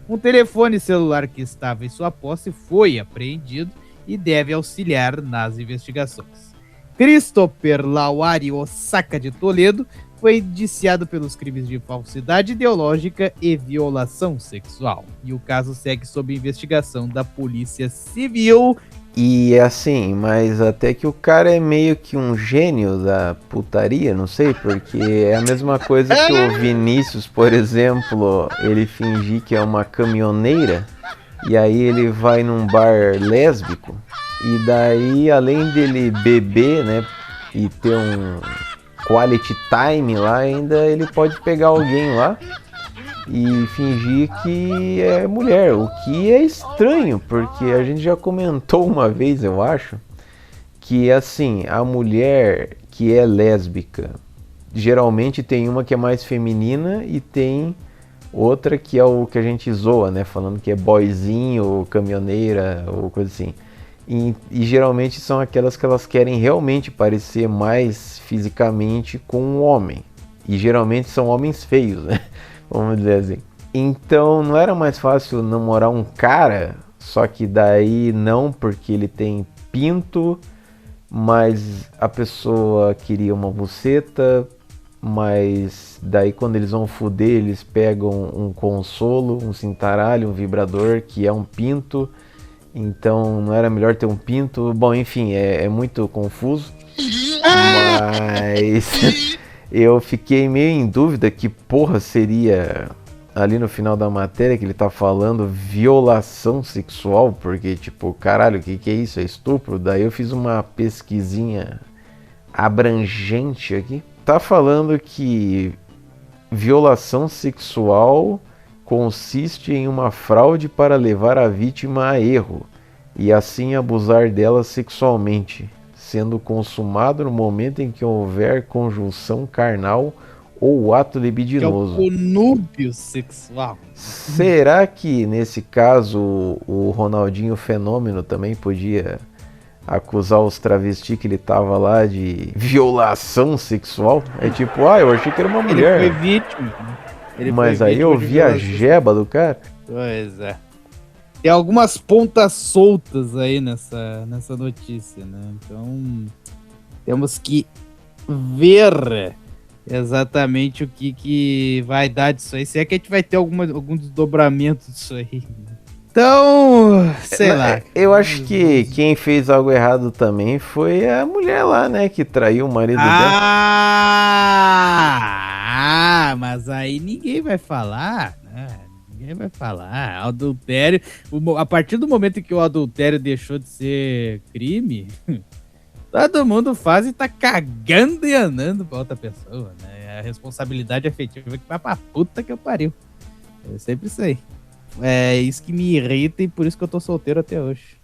Um telefone celular que estava em sua posse foi apreendido e deve auxiliar nas investigações. Christopher Lawari Osaka de Toledo foi indiciado pelos crimes de falsidade ideológica e violação sexual. E o caso segue sob investigação da Polícia Civil. E assim, mas até que o cara é meio que um gênio da putaria, não sei, porque é a mesma coisa que o Vinícius, por exemplo, ele fingir que é uma caminhoneira, e aí ele vai num bar lésbico, e daí além dele beber, né, e ter um quality time lá, ainda ele pode pegar alguém lá e fingir que é mulher, o que é estranho, porque a gente já comentou uma vez, eu acho, que assim, a mulher que é lésbica, geralmente tem uma que é mais feminina e tem Outra que é o que a gente zoa, né? Falando que é boyzinho, caminhoneira, ou coisa assim. E geralmente são aquelas que elas querem realmente parecer mais fisicamente com um homem. E geralmente são homens feios, né? Vamos dizer assim. Então não era mais fácil namorar um cara, só que daí não, porque ele tem pinto, mas a pessoa queria uma buceta, mas daí quando eles vão fuder, eles pegam um consolo, um cintaralho, um vibrador, que é um pinto. Então não era melhor ter um pinto? Bom, enfim, é muito confuso. Mas eu fiquei meio em dúvida que porra seria ali no final da matéria que ele tá falando violação sexual, porque tipo, caralho, o que é isso? É estupro? Daí eu fiz uma pesquisinha abrangente aqui. Tá falando que violação sexual consiste em uma fraude para levar a vítima a erro e assim abusar dela sexualmente, sendo consumado no momento em que houver conjunção carnal ou ato libidinoso. Que é o conúbio sexual. Será que nesse caso o Ronaldinho Fenômeno também podia acusar os travestis que ele tava lá de violação sexual? É tipo, eu achei que era uma mulher. Ele foi vítima. Mas aí eu vi a jeba do cara. Pois é. Tem algumas pontas soltas aí nessa notícia, né? Então, temos que ver exatamente o que vai dar disso aí. Se é que a gente vai ter algum desdobramento disso aí. Então, sei lá. Eu acho que quem fez algo errado também foi a mulher lá, né? Que traiu o marido dela. Mas aí ninguém vai falar, né? Ninguém vai falar. Adultério. A partir do momento em que o adultério deixou de ser crime, todo mundo faz e tá cagando e andando pra outra pessoa, né? A responsabilidade afetiva que vai pra puta que eu pariu. Eu sempre sei. É isso que me irrita e por isso que eu tô solteiro até hoje.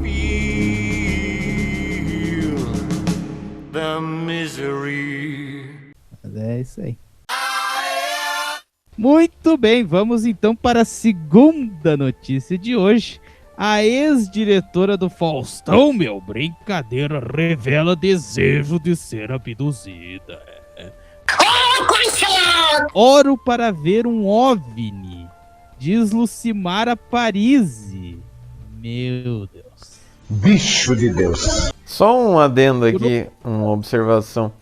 Feel the misery. Mas é isso aí. Muito bem, vamos então para a segunda notícia de hoje. A ex-diretora do Faustão, meu, brincadeira, revela desejo de ser abduzida. Oro para ver um OVNI, diz Lucimara Parisi. Meu Deus. Bicho de Deus. Só um adendo aqui, uma observação.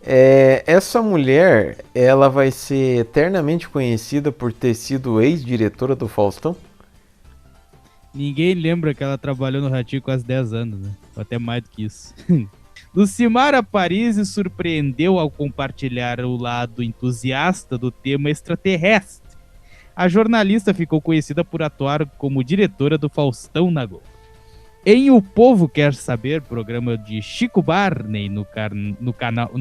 Essa mulher, ela vai ser eternamente conhecida por ter sido ex-diretora do Faustão? Ninguém lembra que ela trabalhou no Ratinho quase 10 anos, né? Ou até mais do que isso. Lucimara Parisi surpreendeu ao compartilhar o lado entusiasta do tema extraterrestre. A jornalista ficou conhecida por atuar como diretora do Faustão na Globo. Em O Povo Quer Saber, programa de Chico Barney no canal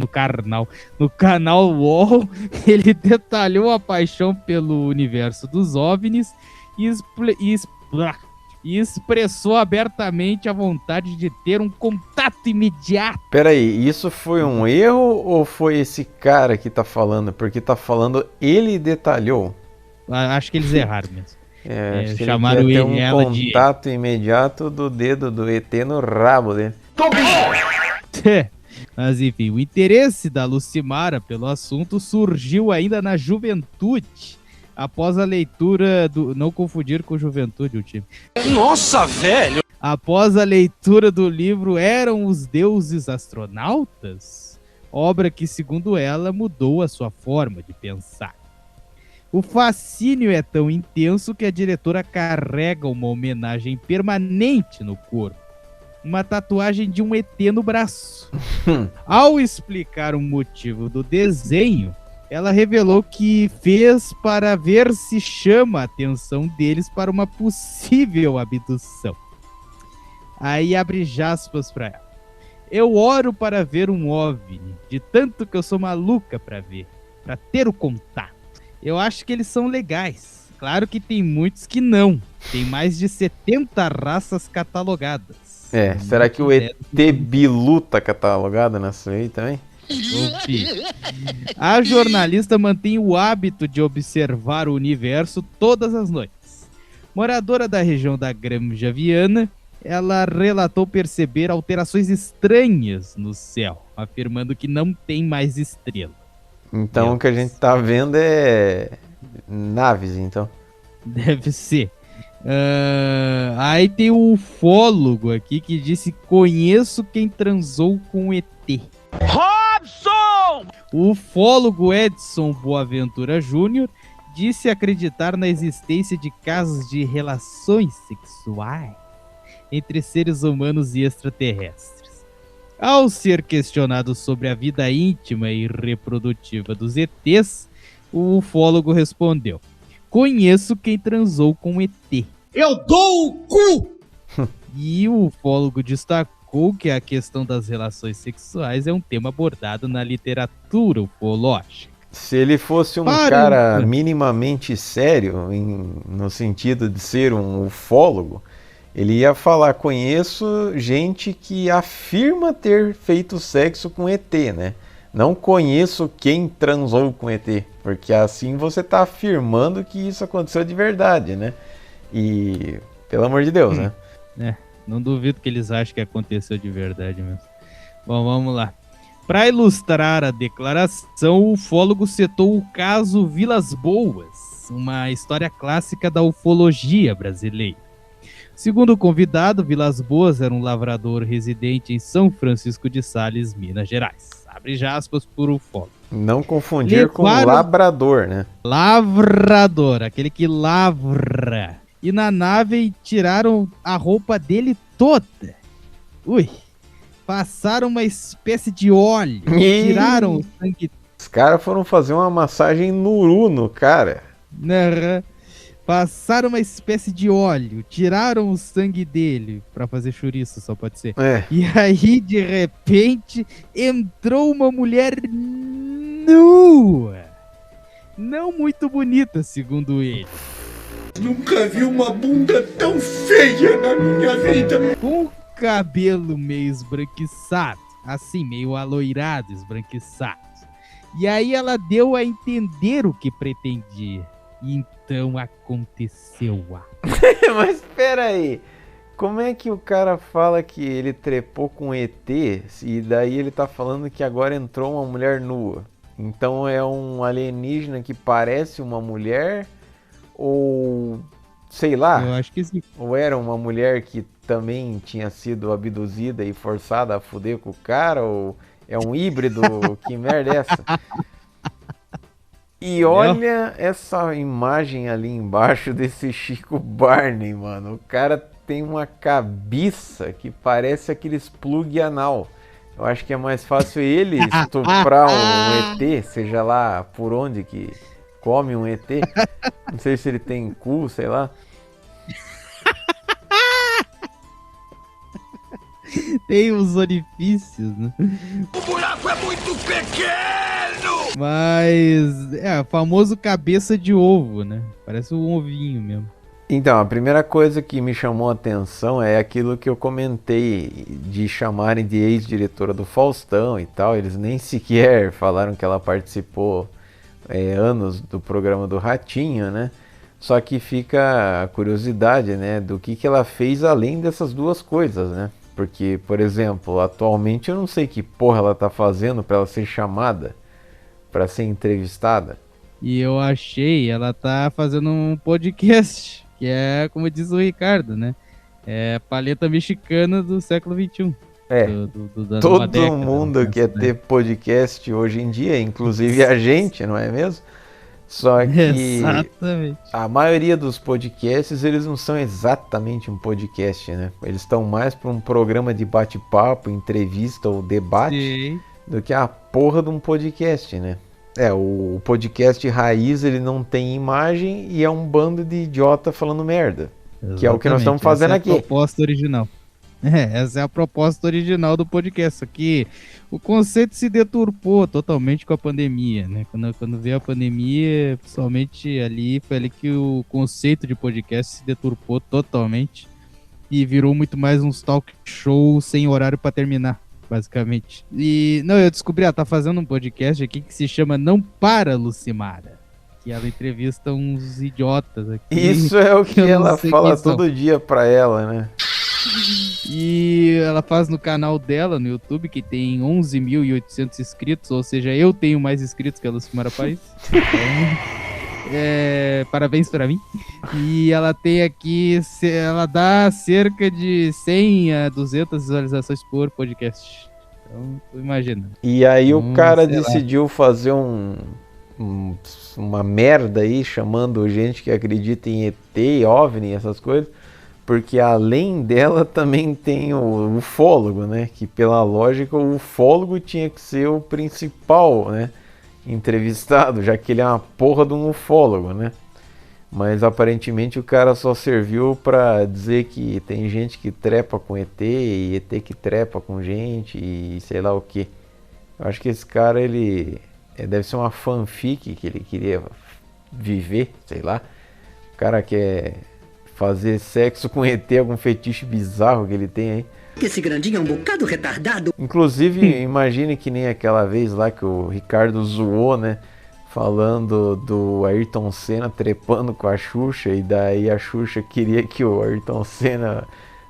UOL, ele detalhou a paixão pelo universo dos OVNIs e expressou abertamente a vontade de ter um contato imediato. Peraí, isso foi um erro ou foi esse cara que tá falando? Porque tá falando, ele detalhou. Acho que eles erraram mesmo. Chamaram ele um contato imediato do dedo do ET no rabo dele. Mas enfim, o interesse da Lucimara pelo assunto surgiu ainda na juventude. Após a leitura do... Não confundir com Juventude, o time. Nossa, velho! Após a leitura do livro Eram os Deuses Astronautas? Obra que, segundo ela, mudou a sua forma de pensar. O fascínio é tão intenso que a diretora carrega uma homenagem permanente no corpo. Uma tatuagem de um ET no braço. Ao explicar o motivo do desenho, ela revelou que fez para ver se chama a atenção deles para uma possível abdução. Aí abre aspas para ela. Eu oro para ver um OVNI, de tanto que eu sou maluca para ver, para ter o contato. Eu acho que eles são legais. Claro que tem muitos que não. Tem mais de 70 raças catalogadas. Será que o ET Bilu tá catalogado nessa aí também? A jornalista mantém o hábito de observar o universo todas as noites. Moradora da região da Granja Viana, ela relatou perceber alterações estranhas no céu, afirmando que não tem mais estrela. Então o que a gente tá vendo é naves, então. Deve ser. Aí tem o ufólogo aqui que disse: conheço quem transou com ET. Robson! O ufólogo Edson Boaventura Júnior disse acreditar na existência de casos de relações sexuais entre seres humanos e extraterrestres. Ao ser questionado sobre a vida íntima e reprodutiva dos ETs, o ufólogo respondeu: conheço quem transou com ET. Eu dou o cu! E o ufólogo destacou que a questão das relações sexuais é um tema abordado na literatura ufológica. Se ele fosse cara minimamente sério, no sentido de ser um ufólogo, ele ia falar: conheço gente que afirma ter feito sexo com ET, né? Não conheço quem transou com ET, porque assim você está afirmando que isso aconteceu de verdade, né? E, pelo amor de Deus, né? Não duvido que eles achem que aconteceu de verdade mesmo. Bom, vamos lá. Para ilustrar a declaração, o ufólogo citou o caso Vilas Boas, uma história clássica da ufologia brasileira. Segundo o convidado, Vilas Boas era um lavrador residente em São Francisco de Sales, Minas Gerais. Abre aspas por ufólogo. Não confundir com labrador, né? Lavrador, aquele que lavra. E na nave tiraram a roupa dele toda. Ui. Passaram uma espécie de óleo. Tiraram o sangue. Os caras foram fazer uma massagem no cara. Passaram uma espécie de óleo. Tiraram o sangue dele. Pra fazer chouriço, só pode ser. E aí, de repente, entrou uma mulher nua. Não muito bonita, segundo ele. Nunca vi uma bunda tão feia na minha vida. Com cabelo meio esbranquiçado, assim, meio aloirado, esbranquiçado. E aí ela deu a entender o que pretendia. E então aconteceu. Mas espera aí, como é que o cara fala que ele trepou com ET e daí ele tá falando que agora entrou uma mulher nua? Então é um alienígena que parece uma mulher? Ou sei lá? Eu acho que sim. Ou era uma mulher que também tinha sido abduzida e forçada a fuder com o cara? Ou é um híbrido? Que merda é essa? E olha essa imagem ali embaixo desse Chico Barney, mano. O cara tem uma cabeça que parece aqueles plug anal. Eu acho que é mais fácil ele estuprar um ET, seja lá por onde que come um ET. Não sei se ele tem cu, sei lá. Tem os orifícios, né? O buraco é muito pequeno! Mas é o famoso cabeça de ovo, né? Parece um ovinho mesmo. Então, a primeira coisa que me chamou a atenção é aquilo que eu comentei de chamarem de ex-diretora do Faustão e tal. Eles nem sequer falaram que ela participou anos do programa do Ratinho, né? Só que fica a curiosidade, né, do que ela fez além dessas duas coisas, né? Porque, por exemplo, atualmente eu não sei que porra ela tá fazendo para ela ser chamada, para ser entrevistada. E eu achei, ela tá fazendo um podcast, que é, como diz o Ricardo, né? É a paleta mexicana do século XXI. Todo mundo quer ter podcast hoje em dia, inclusive a gente, não é mesmo? Só que exatamente. A maioria dos podcasts, eles não são exatamente um podcast, né? Eles estão mais para um programa de bate-papo, entrevista ou debate, do que a porra de um podcast, né? O podcast raiz, ele não tem imagem e é um bando de idiota falando merda. Exatamente. Que é o que nós estamos fazendo aqui. Essa é a proposta original. Essa é a proposta original do podcast. Aqui, o conceito se deturpou totalmente com a pandemia, né? Quando veio a pandemia, principalmente ali, foi ali que o conceito de podcast se deturpou totalmente e virou muito mais uns talk show sem horário para terminar. basicamente. E, não, eu descobri, ela tá fazendo um podcast aqui que se chama Não Para, Lucimara. Que ela entrevista uns idiotas aqui. Isso é o que ela fala todo dia pra ela, né? E ela faz no canal dela, no YouTube, que tem 11.800 inscritos, ou seja, eu tenho mais inscritos que a Lucimara Paes. Parabéns pra mim. E ela tem aqui, ela dá cerca de 100 a 200 visualizações por podcast. Então, tu imagina. E aí o cara decidiu fazer uma merda aí, chamando gente que acredita em ET, OVNI, essas coisas, porque além dela também tem o ufólogo, né? Que pela lógica o ufólogo tinha que ser o principal, né? Entrevistado, já que ele é uma porra de um ufólogo, né? Mas aparentemente o cara só serviu pra dizer que tem gente que trepa com ET e ET que trepa com gente e sei lá o que. Eu acho que esse cara, ele deve ser uma fanfic que ele queria viver, sei lá. O cara quer fazer sexo com ET, algum fetiche bizarro que ele tem aí. Esse grandinho é um bocado retardado. Inclusive, imagine que nem aquela vez lá que o Ricardo zoou, né? Falando do Ayrton Senna trepando com a Xuxa, e daí a Xuxa queria que o Ayrton Senna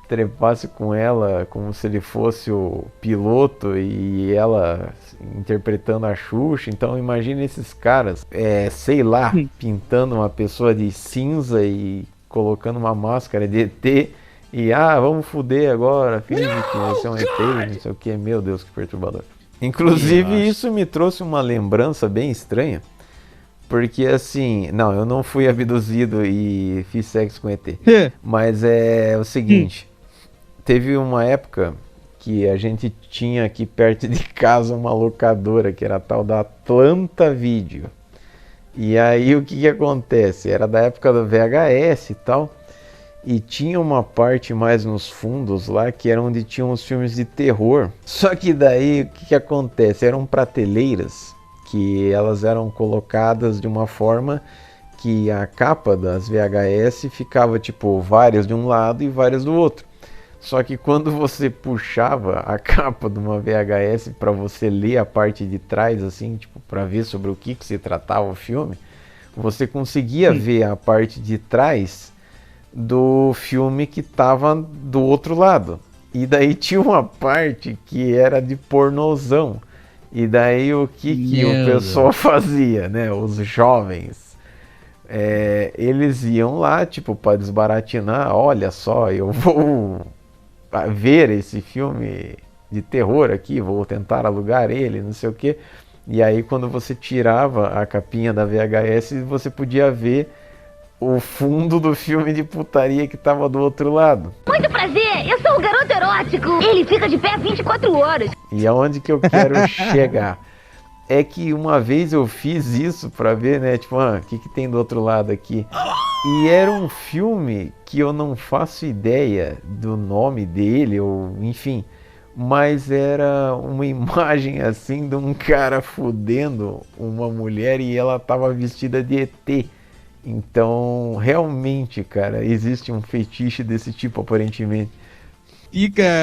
trepasse com ela como se ele fosse o piloto e ela interpretando a Xuxa. Então imagine esses caras, sei lá, pintando uma pessoa de cinza e colocando uma máscara de ET e vamos fuder agora, finge que você é um ET, não sei o que, meu Deus, que perturbador. Inclusive isso me trouxe uma lembrança bem estranha, porque assim, não, eu não fui abduzido e fiz sexo com ET, mas é o seguinte, teve uma época que a gente tinha aqui perto de casa uma locadora que era a tal da Atlanta Video. E aí o que acontece? Era da época do VHS e tal, e tinha uma parte mais nos fundos lá que era onde tinham os filmes de terror. Só que daí o que acontece? Eram prateleiras que elas eram colocadas de uma forma que a capa das VHS ficava tipo várias de um lado e várias do outro. Só que quando você puxava a capa de uma VHS para você ler a parte de trás, assim, tipo, para ver sobre o que se tratava o filme, você conseguia ver a parte de trás do filme que estava do outro lado. E daí tinha uma parte que era de pornozão. E daí o que o pessoal fazia, né? Os jovens, eles iam lá, tipo, para desbaratinar. Olha só, eu vou ver esse filme de terror aqui, vou tentar alugar ele, não sei o que. E aí quando você tirava a capinha da VHS, você podia ver o fundo do filme de putaria que tava do outro lado. Muito prazer, eu sou o garoto erótico. Ele fica de pé 24 horas. E aonde que eu quero chegar? É que uma vez eu fiz isso pra ver, né? Tipo, o que tem do outro lado aqui? E era um filme que eu não faço ideia do nome dele, ou enfim. Mas era uma imagem assim de um cara fudendo uma mulher e ela tava vestida de ET. Então, realmente, cara, existe um fetiche desse tipo, aparentemente.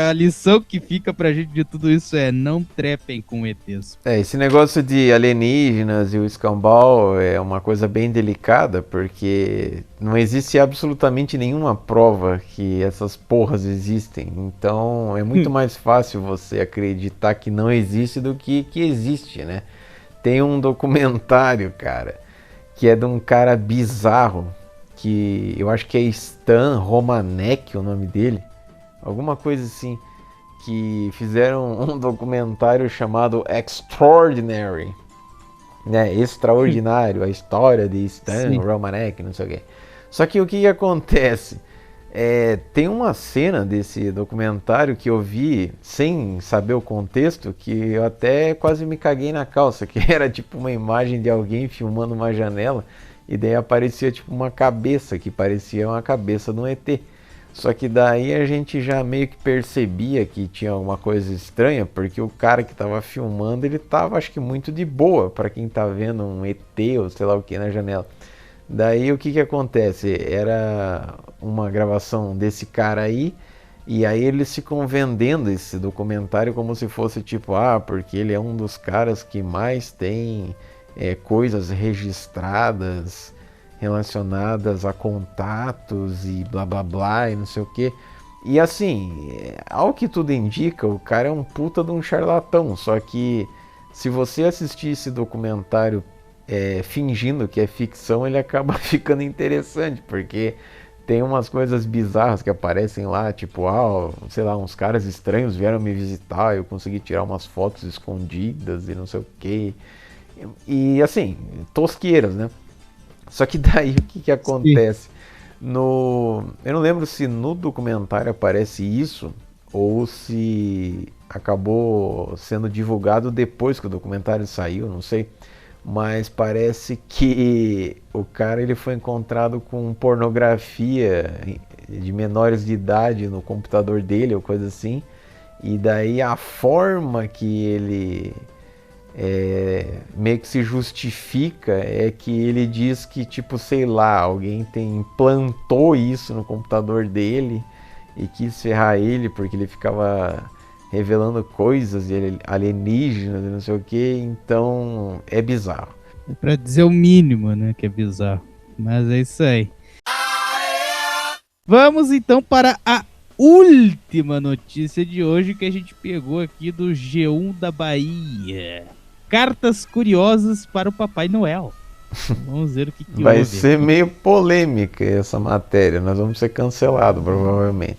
A lição que fica pra gente de tudo isso é não trepem com ETs. Esse negócio de alienígenas e o escambau é uma coisa bem delicada, porque não existe absolutamente nenhuma prova que essas porras existem. Então, é muito mais fácil você acreditar que não existe do que existe, né? Tem um documentário, cara, que é de um cara bizarro, que eu acho que é Stan Romanek o nome dele, alguma coisa assim, que fizeram um documentário chamado Extraordinary, né, extraordinário, a história de Stan Romanek, não sei o que. Só que o que acontece? Tem uma cena desse documentário que eu vi sem saber o contexto, que eu até quase me caguei na calça, que era tipo uma imagem de alguém filmando uma janela e daí aparecia tipo uma cabeça, que parecia uma cabeça de um ET. Só que daí a gente já meio que percebia que tinha alguma coisa estranha, porque o cara que tava filmando, ele tava acho que muito de boa para quem tá vendo um ET ou sei lá o que na janela. Daí o que acontece? Era uma gravação desse cara aí E aí eles ficam vendendo esse documentário como se fosse tipo, porque ele é um dos caras que mais tem coisas registradas relacionadas a contatos e blá blá blá e não sei o que. E assim, ao que tudo indica, o cara é um puta de um charlatão. Só que se você assistir esse documentário fingindo que é ficção, ele acaba ficando interessante, porque tem umas coisas bizarras que aparecem lá, tipo, sei lá, uns caras estranhos vieram me visitar, eu consegui tirar umas fotos escondidas e não sei o que. E assim, tosqueiras, né? Só que daí o que acontece? Eu não lembro se no documentário aparece isso ou se acabou sendo divulgado depois que o documentário saiu, não sei. Mas parece que o cara ele foi encontrado com pornografia de menores de idade no computador dele ou coisa assim. E daí a forma que ele meio que se justifica é que ele diz que, tipo, sei lá, alguém implantou isso no computador dele e quis ferrar ele porque ele ficava revelando coisas alienígenas e não sei o que, então é bizarro. É pra dizer o mínimo, né, que é bizarro. Mas é isso aí. Vamos então para a última notícia de hoje que a gente pegou aqui do G1 da Bahia. Cartas curiosas para o Papai Noel. Vamos ver o que vai houve. Ser meio polêmica essa matéria, nós vamos ser cancelados provavelmente.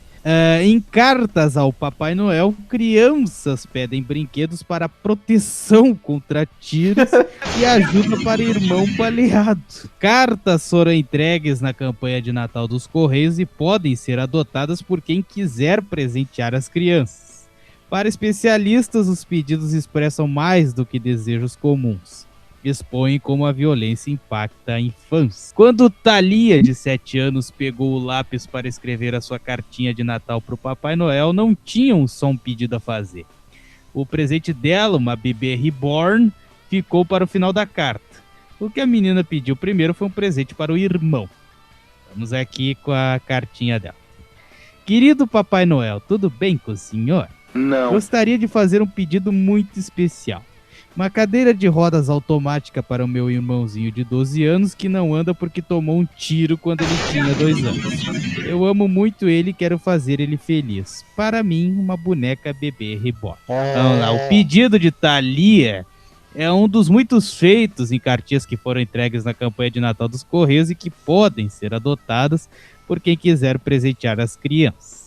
Em cartas ao Papai Noel, crianças pedem brinquedos para proteção contra tiros e ajuda para irmão baleado. Cartas foram entregues na campanha de Natal dos Correios e podem ser adotadas por quem quiser presentear as crianças. Para especialistas, os pedidos expressam mais do que desejos comuns. Expõe como a violência impacta a infância. Quando Thalia, de 7 anos, pegou o lápis para escrever a sua cartinha de Natal para o Papai Noel, não tinha só um pedido a fazer. O presente dela, uma bebê reborn, ficou para o final da carta. O que a menina pediu primeiro foi um presente para o irmão. Vamos aqui com a cartinha dela. Querido Papai Noel, tudo bem com o senhor? Não. Gostaria de fazer um pedido muito especial. Uma cadeira de rodas automática para o meu irmãozinho de 12 anos que não anda porque tomou um tiro quando ele tinha 2 anos. Eu amo muito ele e quero fazer ele feliz. Para mim, uma boneca bebê reborn. Vamos lá, o pedido de Thalia é um dos muitos feitos em cartinhas que foram entregues na campanha de Natal dos Correios e que podem ser adotadas por quem quiser presentear as crianças.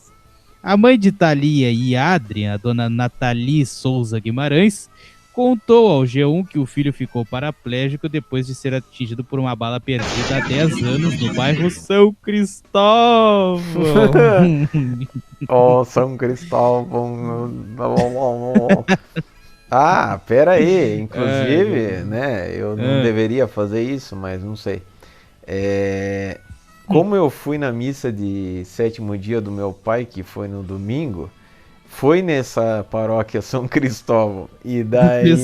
A mãe de Thalia e Adrian, a dona Nathalie Souza Guimarães, contou ao G1 que o filho ficou paraplégico depois de ser atingido por uma bala perdida há 10 anos no bairro São Cristóvão. São Cristóvão. Pera aí. Inclusive, né, eu não deveria fazer isso, mas não sei. Como eu fui na missa de 7º dia do meu pai, que foi no domingo, foi nessa paróquia São Cristóvão e daí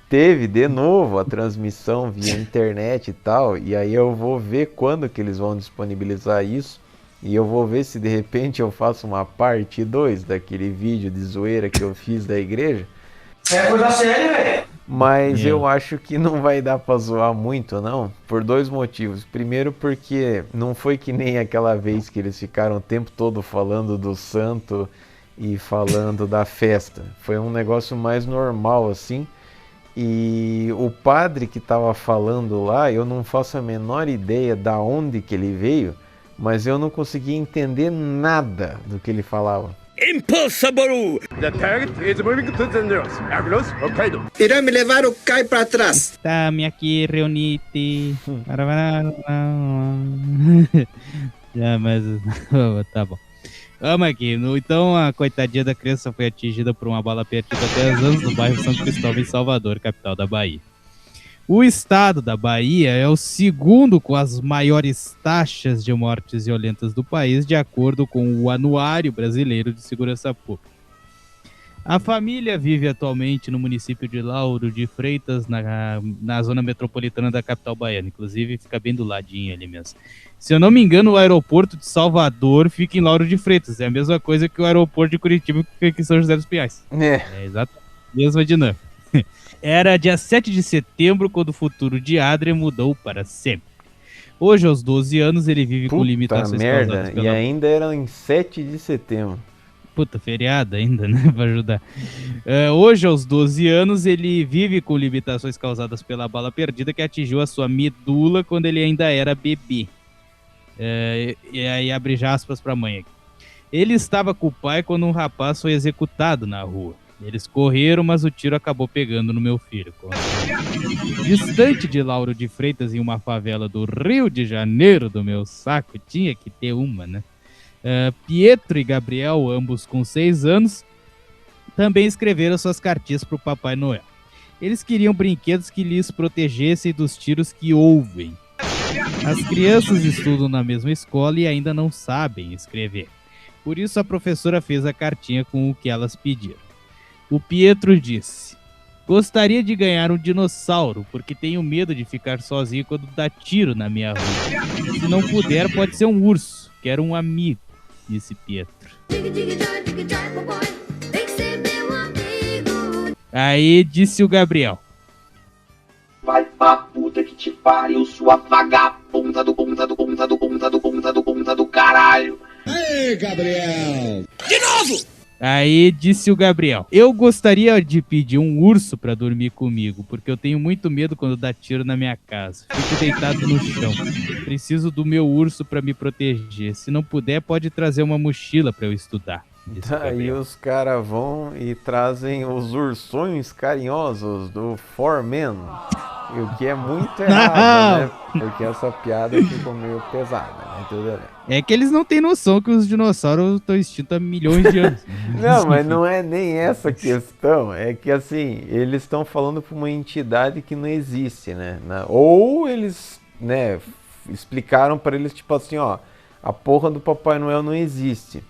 teve de novo a transmissão via internet e tal, e aí eu vou ver quando que eles vão disponibilizar isso e eu vou ver se de repente eu faço uma parte 2 daquele vídeo de zoeira que eu fiz da igreja. É coisa séria, velho. Mas eu acho que não vai dar pra zoar muito, não, por 2 motivos. Primeiro porque não foi que nem aquela vez que eles ficaram o tempo todo falando do santo e falando da festa. Foi um negócio mais normal assim. E o padre que estava falando lá, eu não faço a menor ideia da onde que ele veio, mas eu não conseguia entender nada do que ele falava. Impossible! The target is moving to the north. Across Hokkaido. Irá me levar o Kai para trás. Tá-me aqui, reunite. Mas tá bom. Vamos aqui. Então, a coitadinha da criança foi atingida por uma bala perdida há 10 anos no bairro São Cristóvão, em Salvador, capital da Bahia. O estado da Bahia é o segundo com as maiores taxas de mortes violentas do país, de acordo com o Anuário Brasileiro de Segurança Pública. A família vive atualmente no município de Lauro de Freitas, na zona metropolitana da capital baiana. Inclusive, fica bem do ladinho ali mesmo. Se eu não me engano, o aeroporto de Salvador fica em Lauro de Freitas. É a mesma coisa que o aeroporto de Curitiba, que fica em São José dos Pinhais. É exato. Mesma dinâmica. Era dia 7 de setembro quando o futuro de Adrien mudou para sempre. Hoje, aos 12 anos, ele vive com limitações causadas pela... E ainda era em 7 de setembro. Puta, feriado ainda, né? Pra ajudar. Hoje, aos 12 anos, ele vive com limitações causadas pela bala perdida que atingiu a sua medula quando ele ainda era bebê. E aí abre aspas pra mãe aqui. Ele estava com o pai quando um rapaz foi executado na rua. Eles correram, mas o tiro acabou pegando no meu filho. Distante de Lauro de Freitas, em uma favela do Rio de Janeiro, do meu saco, tinha que ter uma, né? Pietro e Gabriel, ambos com 6 anos, também escreveram suas cartinhas para o Papai Noel. Eles queriam brinquedos que lhes protegessem dos tiros que ouvem. As crianças estudam na mesma escola e ainda não sabem escrever. Por isso a professora fez a cartinha com o que elas pediram. O Pietro disse: gostaria de ganhar um dinossauro, porque tenho medo de ficar sozinho quando dá tiro na minha rua. Se não puder, pode ser um urso. Quero um amigo, disse Pietro. Aí disse o Gabriel: vai pra puta que te pariu, sua vagabunda do caralho. Aê, Gabriel! De novo! Aí disse o Gabriel: eu gostaria de pedir um urso pra dormir comigo, porque eu tenho muito medo quando dá tiro na minha casa. Fico deitado no chão. Preciso do meu urso pra me proteger. Se não puder, pode trazer uma mochila pra eu estudar. Aí os caras vão e trazem os ursões carinhosos do Foreman. O que é muito errado, né? Porque essa piada ficou meio pesada, né? Tudo bem. É que eles não têm noção que os dinossauros estão extintos há milhões de anos. Não, mas não é nem essa questão. É que assim, eles estão falando para uma entidade que não existe, né? Ou eles, né, explicaram para eles, tipo assim, ó, a porra do Papai Noel não existe.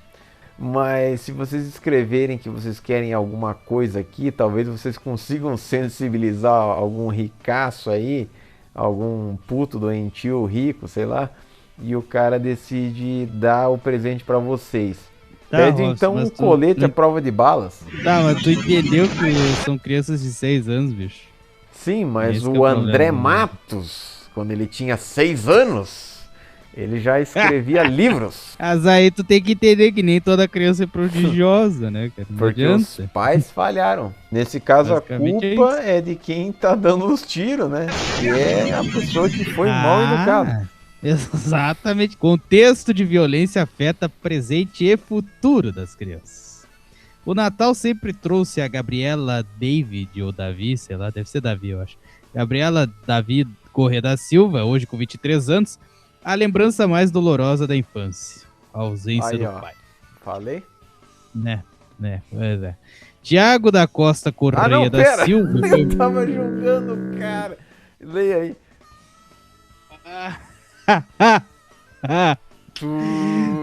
Mas se vocês escreverem que vocês querem alguma coisa aqui, talvez vocês consigam sensibilizar algum ricaço aí, algum puto doentio rico, sei lá, e o cara decide dar o presente pra vocês. Tá, pede então um colete à prova de balas. Tá, mas tu entendeu que são crianças de 6 anos, bicho? Sim, mas o André Matos, quando ele tinha 6 anos... ele já escrevia livros. Mas aí tu tem que entender que nem toda criança é prodigiosa, né, cara? Não porque adianta. Os pais falharam. Nesse caso, a culpa é de quem tá dando os tiros, né? Que é a pessoa que foi mal educada. Exatamente. Contexto de violência afeta presente e futuro das crianças. O Natal sempre trouxe a Gabriela David, ou Davi, sei lá, deve ser Davi, eu acho. Gabriela Davi Corrêa da Silva, hoje com 23 anos, a lembrança mais dolorosa da infância. A ausência do pai. Falei? Né, pois é. Tiago da Costa Corrêa da Silva. Eu tava julgando o cara. Leia aí.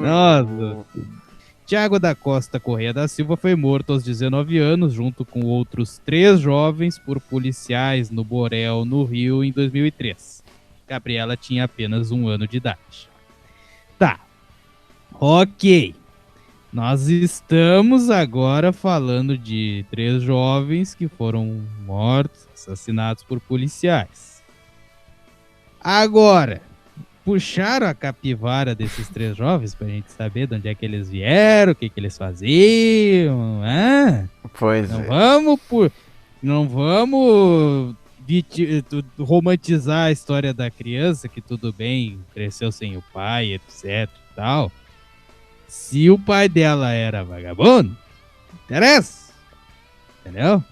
Nossa. Tiago da Costa Corrêa da Silva foi morto aos 19 anos, junto com outros 3 jovens, por policiais no Borel, no Rio, em 2003. Gabriela tinha apenas 1 ano de idade. Tá. Ok. Nós estamos agora falando de 3 jovens que foram mortos, assassinados por policiais. Agora, puxaram a capivara desses 3 jovens pra gente saber de onde é que eles vieram, o que eles faziam, né? Pois Não vamos romantizar a história da criança, que tudo bem, cresceu sem o pai, etc e tal. Se o pai dela era vagabundo, interessa. Entendeu?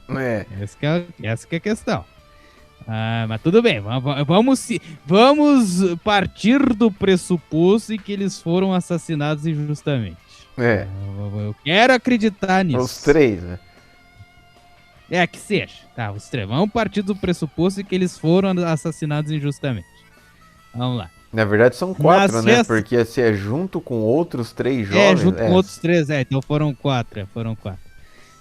Essa que é a questão. Mas tudo bem, vamos partir do pressuposto em que eles foram assassinados injustamente. Eu quero acreditar nisso. Os 3, né? Que seja. Tá, os 3. Vamos partir do pressuposto que eles foram assassinados injustamente. Vamos lá. Na verdade são 4, né? Porque se é junto com outros 3 jovens... junto com outros 3, então foram 4.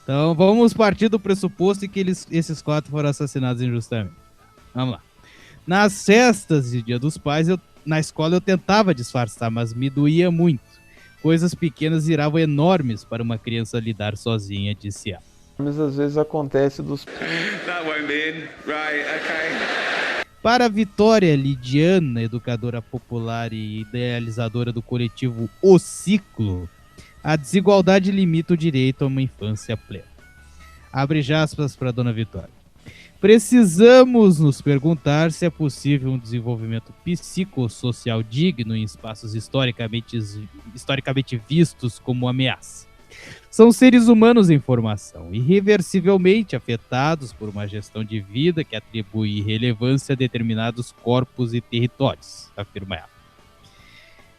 Então vamos partir do pressuposto de que esses 4 foram assassinados injustamente. Vamos lá. Nas festas de Dia dos Pais, na escola eu tentava disfarçar, mas me doía muito. Coisas pequenas viravam enormes para uma criança lidar sozinha, disse ela. Mas às vezes acontece dos... Para a Vitória Lidiana, educadora popular e idealizadora do coletivo O Ciclo, a desigualdade limita o direito a uma infância plena. Abre aspas para Dona Vitória. Precisamos nos perguntar se é possível um desenvolvimento psicossocial digno em espaços historicamente vistos como ameaça. São seres humanos em formação, irreversivelmente afetados por uma gestão de vida que atribui relevância a determinados corpos e territórios, afirma ela.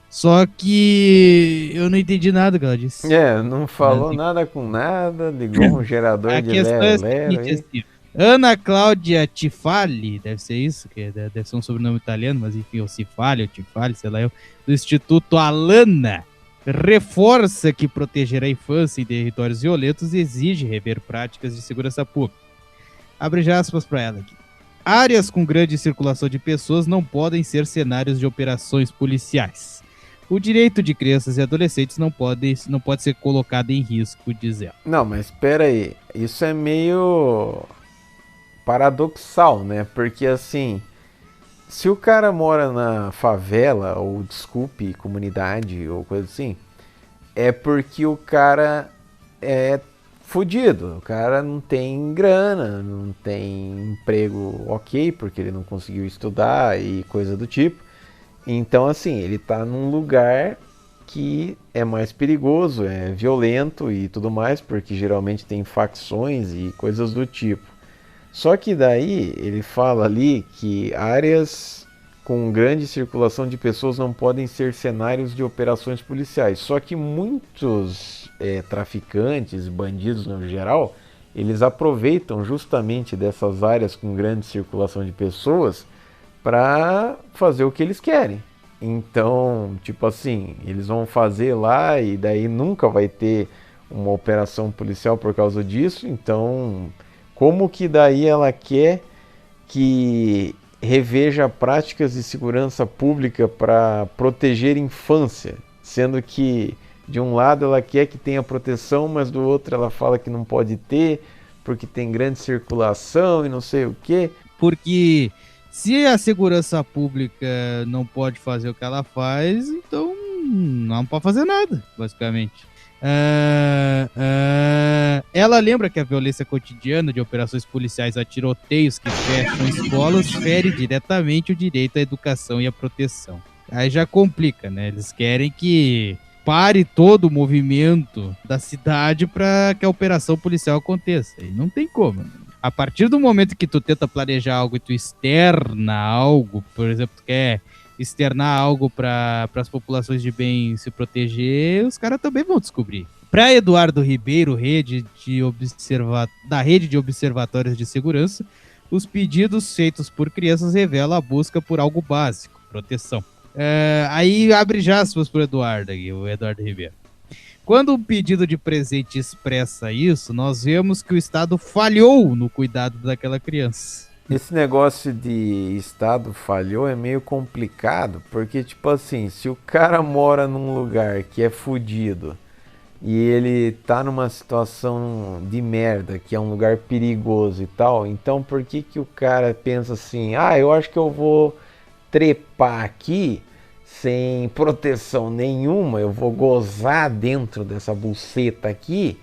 Só que eu não entendi nada que ela disse. Não falou nada com nada, ligou um gerador de lero aí. Ana Cláudia Tifali, deve ser isso, que deve ser um sobrenome italiano, mas enfim, ou Cifali, ou Tifali, sei lá eu, do Instituto Alana, reforça que proteger a infância em territórios violentos exige rever práticas de segurança pública. Abre aspas para ela aqui. Áreas com grande circulação de pessoas não podem ser cenários de operações policiais. O direito de crianças e adolescentes não pode ser colocado em risco, diz ela. Não, mas espera aí, isso é meio paradoxal, né? Porque assim, se o cara mora na favela, ou desculpe, comunidade, ou coisa assim, é porque o cara é fudido, o cara não tem grana, não tem emprego ok, porque ele não conseguiu estudar e coisa do tipo. Então assim, ele tá num lugar que é mais perigoso, é violento e tudo mais, porque geralmente tem facções e coisas do tipo. Só que daí ele fala ali que áreas com grande circulação de pessoas não podem ser cenários de operações policiais. Só que muitos traficantes, bandidos no geral, eles aproveitam justamente dessas áreas com grande circulação de pessoas para fazer o que eles querem. Então, tipo assim, eles vão fazer lá e daí nunca vai ter uma operação policial por causa disso. Então, como que daí ela quer que reveja práticas de segurança pública para proteger a infância, sendo que de um lado ela quer que tenha proteção, mas do outro ela fala que não pode ter porque tem grande circulação e não sei o quê. Porque se a segurança pública não pode fazer o que ela faz, então não pode fazer nada, basicamente. Ela lembra que a violência cotidiana de operações policiais a tiroteios que fecham escolas fere diretamente o direito à educação e à proteção. Aí já complica, né? Eles querem que pare todo o movimento da cidade para que a operação policial aconteça. E não tem como. A partir do momento que tu tenta planejar algo e tu externa algo, por exemplo, tu quer externar algo para as populações de bem se proteger, os caras também vão descobrir. Para Eduardo Ribeiro, da Rede de Observatórios de Segurança, os pedidos feitos por crianças revelam a busca por algo básico, proteção. Aí abre aspas para o Eduardo Ribeiro. Quando um pedido de presente expressa isso, nós vemos que o Estado falhou no cuidado daquela criança. Esse negócio de Estado falhou é meio complicado, porque, tipo assim, se o cara mora num lugar que é fudido e ele tá numa situação de merda, que é um lugar perigoso e tal, então por que que o cara pensa assim, eu acho que eu vou trepar aqui sem proteção nenhuma, eu vou gozar dentro dessa buceta aqui,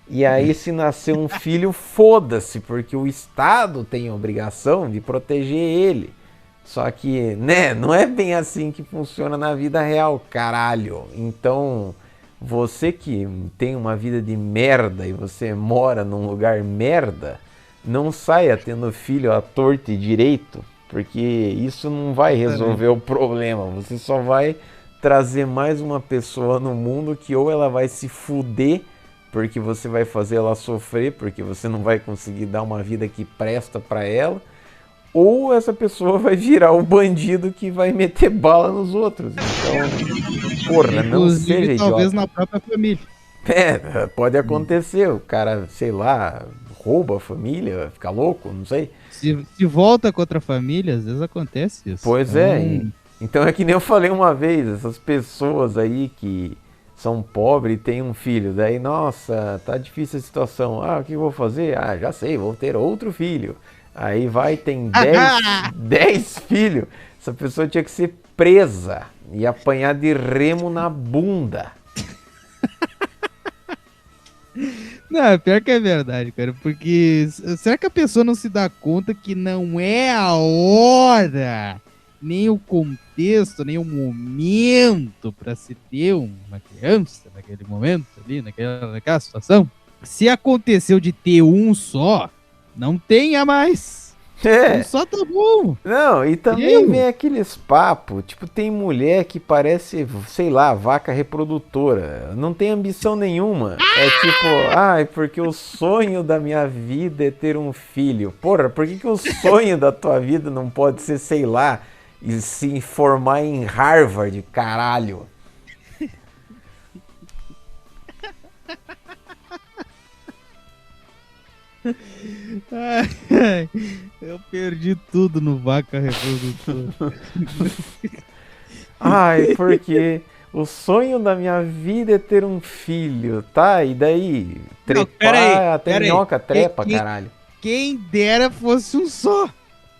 e aí se nascer um filho, foda-se, porque o Estado tem a obrigação de proteger ele. Só que, né, não é bem assim que funciona na vida real, caralho. Então, você que tem uma vida de merda e você mora num lugar merda, não saia tendo filho à torta e direito, porque isso não vai resolver o problema. Você só vai trazer mais uma pessoa no mundo que ou ela vai se fuder, porque você vai fazer ela sofrer, porque você não vai conseguir dar uma vida que presta pra ela, ou essa pessoa vai virar o bandido que vai meter bala nos outros. Então, porra, não seja idiota. Talvez na própria família. Pode acontecer, o cara, sei lá, rouba a família, fica louco, não sei. Se volta contra a família, às vezes acontece isso. Pois então é que nem eu falei uma vez, essas pessoas aí que são pobres e têm um filho, daí, nossa, tá difícil a situação, o que eu vou fazer? Já sei, vou ter outro filho. Aí tem 10 filhos, essa pessoa tinha que ser presa e apanhar de remo na bunda. Não, pior que é verdade, cara, porque será que a pessoa não se dá conta que não é a hora, nem o contexto, nem o momento para se ter uma criança naquele momento ali, naquela situação? Se aconteceu de ter um só, não tenha mais. Um só tá bom. Não, e também vem aqueles papos, tipo, tem mulher que parece, sei lá, vaca reprodutora, não tem ambição nenhuma. É tipo, porque o sonho da minha vida é ter um filho. Porra, por que o sonho da tua vida não pode ser, sei lá, e se formar em Harvard, caralho? Eu perdi tudo no vaca reprodutor. Porque o sonho da minha vida é ter um filho, tá? E daí? Trepar, até minhoca trepa, caralho. Quem dera fosse um só.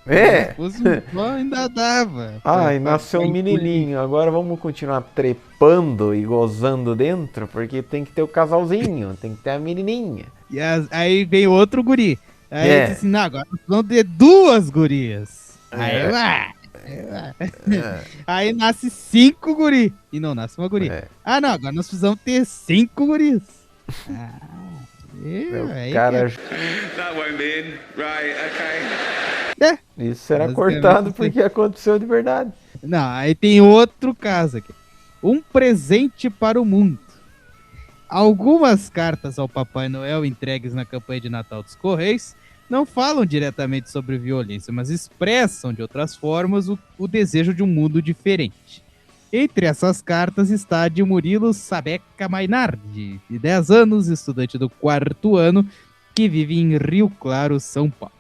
Se fosse um só, ainda dava. Nasceu um menininho. Agora vamos continuar trepando e gozando dentro, porque tem que ter o casalzinho, tem que ter a menininha. E aí vem outro guri. Aí disse assim, agora vão ter 2 gurias. Aí nasce 5 guri. E não nasce uma guria. Não, agora nós precisamos ter 5 gurias. Cara... Isso era cortado porque aconteceu de verdade. Não, aí tem outro caso aqui. Um presente para o mundo. Algumas cartas ao Papai Noel entregues na campanha de Natal dos Correios não falam diretamente sobre violência, mas expressam de outras formas o desejo de um mundo diferente. Entre essas cartas está a de Murilo Sabeca Mainardi, de 10 anos, estudante do 4º ano, que vive em Rio Claro, São Paulo.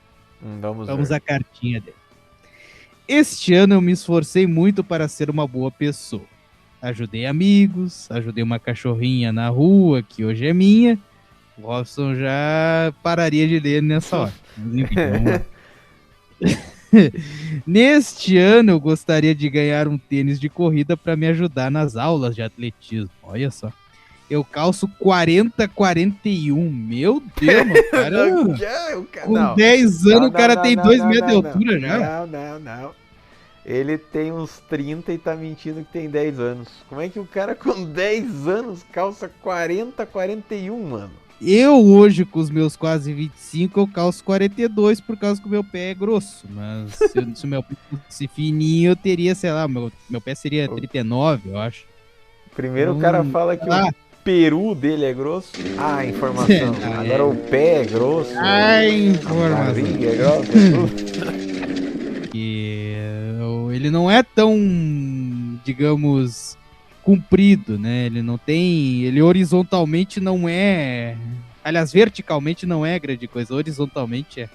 Vamos à cartinha dele. Este ano eu me esforcei muito para ser uma boa pessoa. Ajudei amigos, ajudei uma cachorrinha na rua, que hoje é minha. O Robson já pararia de ler nessa hora. Mas enfim, vamos lá. Neste ano eu gostaria de ganhar um tênis de corrida para me ajudar nas aulas de atletismo. Olha só. Eu calço 40-41. Meu Deus, cara. Com 10 anos o cara tem 2 metros de altura já. Não. Ele tem uns 30 e tá mentindo que tem 10 anos. Como é que o cara com 10 anos calça 40-41, mano? Eu hoje, com os meus quase 25, eu calço 42 por causa que o meu pé é grosso. Mas se o meu pé fosse fininho, eu teria, sei lá, meu pé seria 39, eu acho. Primeiro o cara fala que o peru dele é grosso. Informação. Agora o pé é grosso. Informação. A barriga é grossa. Ele não é tão, digamos, comprido, né? Ele não tem... Ele horizontalmente não é... Aliás, verticalmente não é grande coisa. Horizontalmente é.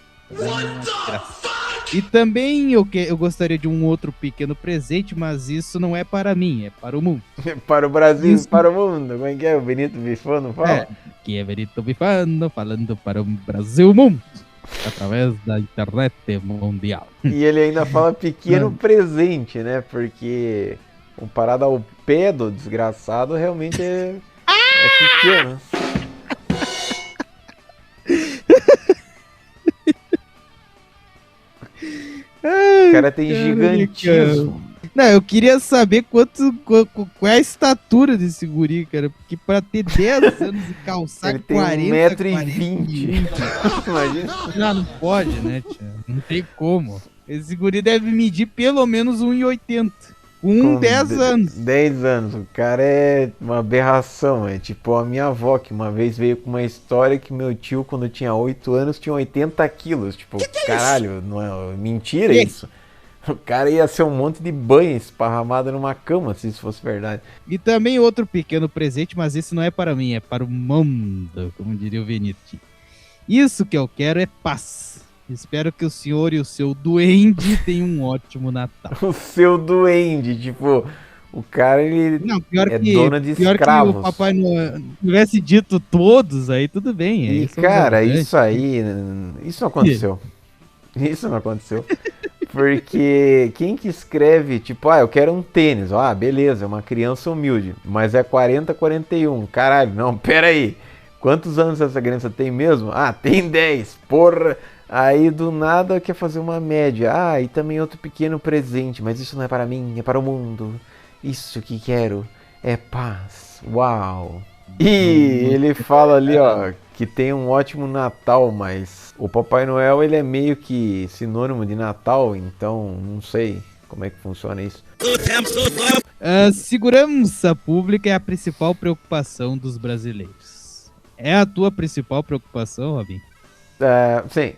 E também eu gostaria de um outro pequeno presente, mas isso não é para mim, é para o mundo. Para o Brasil, para o mundo. Como é que é? O Benito Bifano fala? Que é Benito Bifano falando para o Brasil mundo. Através da internet mundial. E ele ainda fala pequeno presente, né? Porque comparado ao pé do desgraçado, realmente é pequeno. O cara tem gigantismo. Não, eu queria saber qual é a estatura desse guri, cara. Porque pra ter 10 anos e calçar 40, 1,20 m. Imagina. Não pode, né, tia? Não tem como. Esse guri deve medir pelo menos 1,80 m. Com 10 anos. 10 anos. O cara é uma aberração. É tipo a minha avó, que uma vez veio com uma história que meu tio, quando tinha 8 anos, tinha 80 quilos. Tipo, caralho, não é mentira isso? O cara ia ser um monte de banho esparramado numa cama, se isso fosse verdade. E também outro pequeno presente, mas esse não é para mim, é para o mundo, como diria o Benito. Isso que eu quero é paz. Espero que o senhor e o seu duende tenham um ótimo Natal. O seu duende, tipo... O cara, ele dono de escravos. Pior que o Papai Noel tivesse dito todos, aí tudo bem. E, cara, isso aí... Isso não aconteceu. Isso não aconteceu. Porque quem que escreve, tipo, eu quero um tênis. Beleza, é uma criança humilde. Mas é 40-41. Caralho, não, pera aí. Quantos anos essa criança tem mesmo? Tem 10. Porra... Aí do nada quer fazer uma média. E também outro pequeno presente. Mas isso não é para mim, é para o mundo. Isso que quero é paz. Uau! E ele fala ali, que tem um ótimo Natal, mas o Papai Noel, ele é meio que sinônimo de Natal, então não sei como é que funciona isso. Segurança pública é a principal preocupação dos brasileiros. É a tua principal preocupação, Robin? Sim.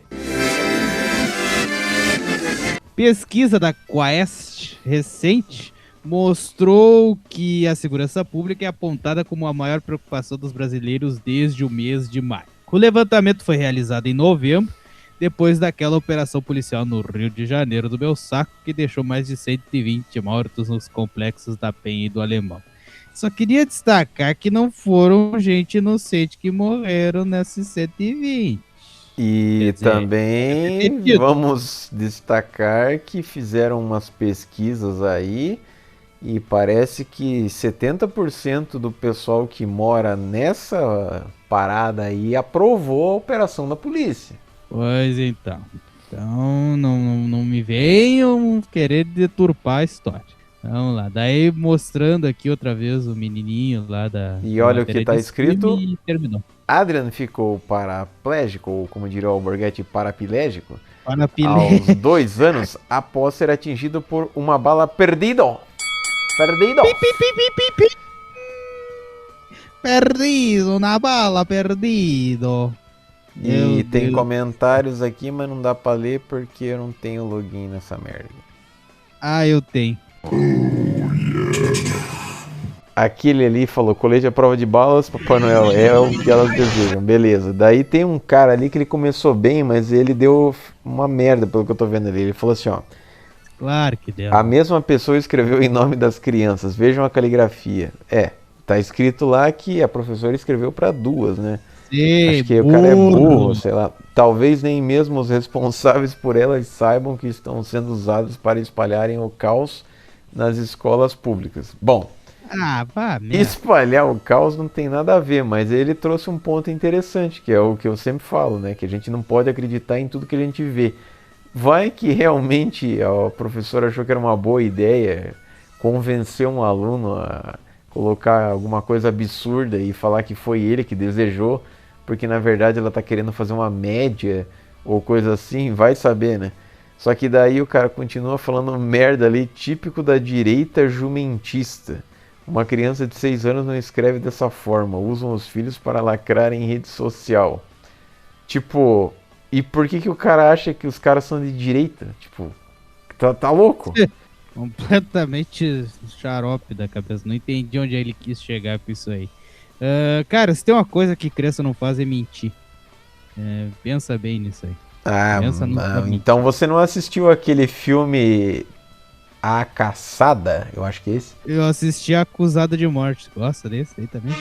Pesquisa da Quest recente mostrou que a segurança pública é apontada como a maior preocupação dos brasileiros desde o mês de maio. O levantamento foi realizado em novembro, depois daquela operação policial no Rio de Janeiro do meu saco, que deixou mais de 120 mortos nos complexos da Penha e do Alemão. Só queria destacar que não foram gente inocente que morreram nesses 120. E também vamos destacar que fizeram umas pesquisas aí e parece que 70% do pessoal que mora nessa parada aí aprovou a operação da polícia. Pois então. Então não me venham querer deturpar a história. Vamos lá, daí mostrando aqui outra vez o menininho lá da... E olha o que tá escrito, e terminou. Adrian ficou paraplégico, ou como diria o Alborguete, parapilégico, Parapilégico. aos 2 anos, após ser atingido por uma bala perdida. Perdido na bala, perdido. E tem comentários aqui, mas não dá pra ler porque eu não tenho login nessa merda. Eu tenho. Aquele ali falou, colete à prova de balas, Papai Noel, é o que elas desejam, beleza. Daí tem um cara ali que ele começou bem, mas ele deu uma merda pelo que eu tô vendo ali. Ele falou assim, Claro que deu. A mesma pessoa escreveu em nome das crianças, vejam a caligrafia. Tá escrito lá que a professora escreveu para 2, né? Acho que o cara é burro, sei lá. Talvez nem mesmo os responsáveis por elas saibam que estão sendo usados para espalharem o caos nas escolas públicas. Bom, espalhar o caos não tem nada a ver, mas ele trouxe um ponto interessante, que é o que eu sempre falo, né? Que a gente não pode acreditar em tudo que a gente vê. Vai que realmente a professora achou que era uma boa ideia convencer um aluno a colocar alguma coisa absurda e falar que foi ele que desejou, porque na verdade ela tá querendo fazer uma média ou coisa assim, vai saber, né? Só que daí o cara continua falando merda ali, típico da direita jumentista. Uma criança de 6 anos não escreve dessa forma, usam os filhos para lacrar em rede social. Tipo, e por que o cara acha que os caras são de direita? Tipo, tá louco? Completamente xarope da cabeça, não entendi onde ele quis chegar com isso aí. Cara, se tem uma coisa que criança não faz é mentir. Pensa bem nisso aí. Então você não assistiu aquele filme A Caçada? Eu acho que é esse. Eu assisti Acusada de Morte. Gosta desse aí também?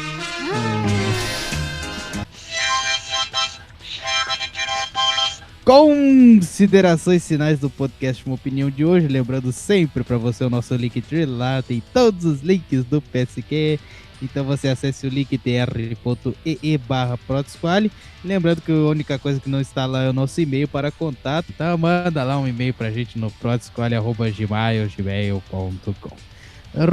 Considerações finais do podcast Uma Opinião de hoje. Lembrando sempre para você o nosso Linktree. Lá tem todos os links do PSQ. Então você acesse o linktr.ee/ProDesquale. Lembrando que a única coisa que não está lá é o nosso e-mail para contato. Então manda lá um e-mail pra gente no prodesquale@gmail.com.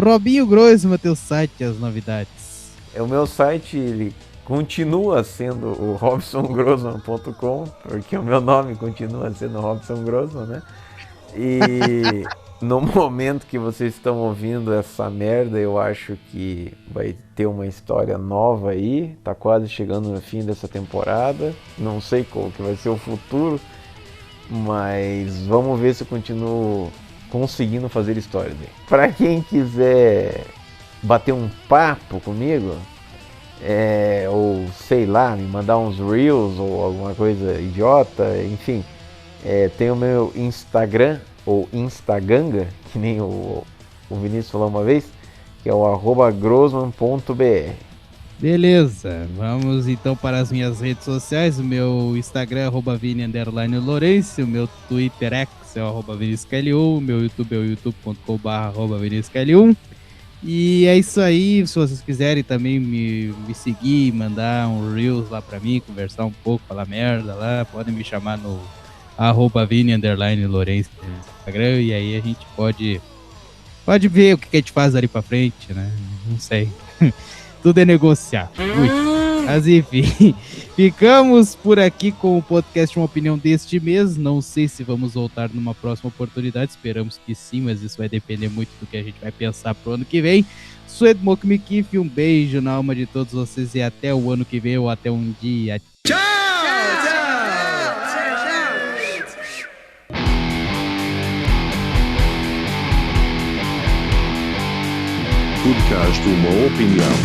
Robinho Groisman, teu site e as novidades. O meu site ele continua sendo o robsongrossman.com, porque o meu nome continua sendo Robson Grossman, né? E no momento que vocês estão ouvindo essa merda, eu acho que vai ter uma história nova aí. Tá quase chegando no fim dessa temporada. Não sei qual que vai ser o futuro, mas vamos ver se eu continuo conseguindo fazer histórias. Para quem quiser bater um papo comigo, ou sei lá, me mandar uns reels ou alguma coisa idiota, enfim, tem o meu Instagram, ou Instaganga, que nem o Vinícius falou uma vez, que é o @grossman.br. Beleza, vamos então para as minhas redes sociais. O meu Instagram é @vini_lourenço, o meu Twitter X é o @viniciuscl1, o meu YouTube é o youtube.com/viniciuscl1. E é isso aí, se vocês quiserem também me seguir, mandar um reels lá pra mim, conversar um pouco, falar merda lá, podem me chamar no @vini_lourenço no Instagram, e aí a gente pode ver o que a gente faz ali pra frente, né? Não sei. Tudo é negociar. Mas enfim, ficamos por aqui com o podcast Uma Opinião deste mês. Não sei se vamos voltar numa próxima oportunidade, esperamos que sim, mas isso vai depender muito do que a gente vai pensar pro ano que vem. Sou Edmok Mikif, um beijo na alma de todos vocês e até o ano que vem ou até um dia. Tchau! Podcast Uma Opinião.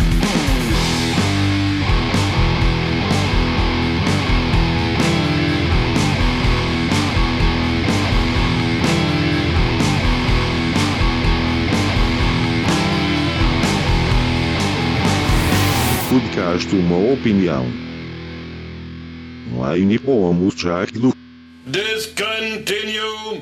Podcast Uma Opinião. Line pomos Jack do. Discontinue.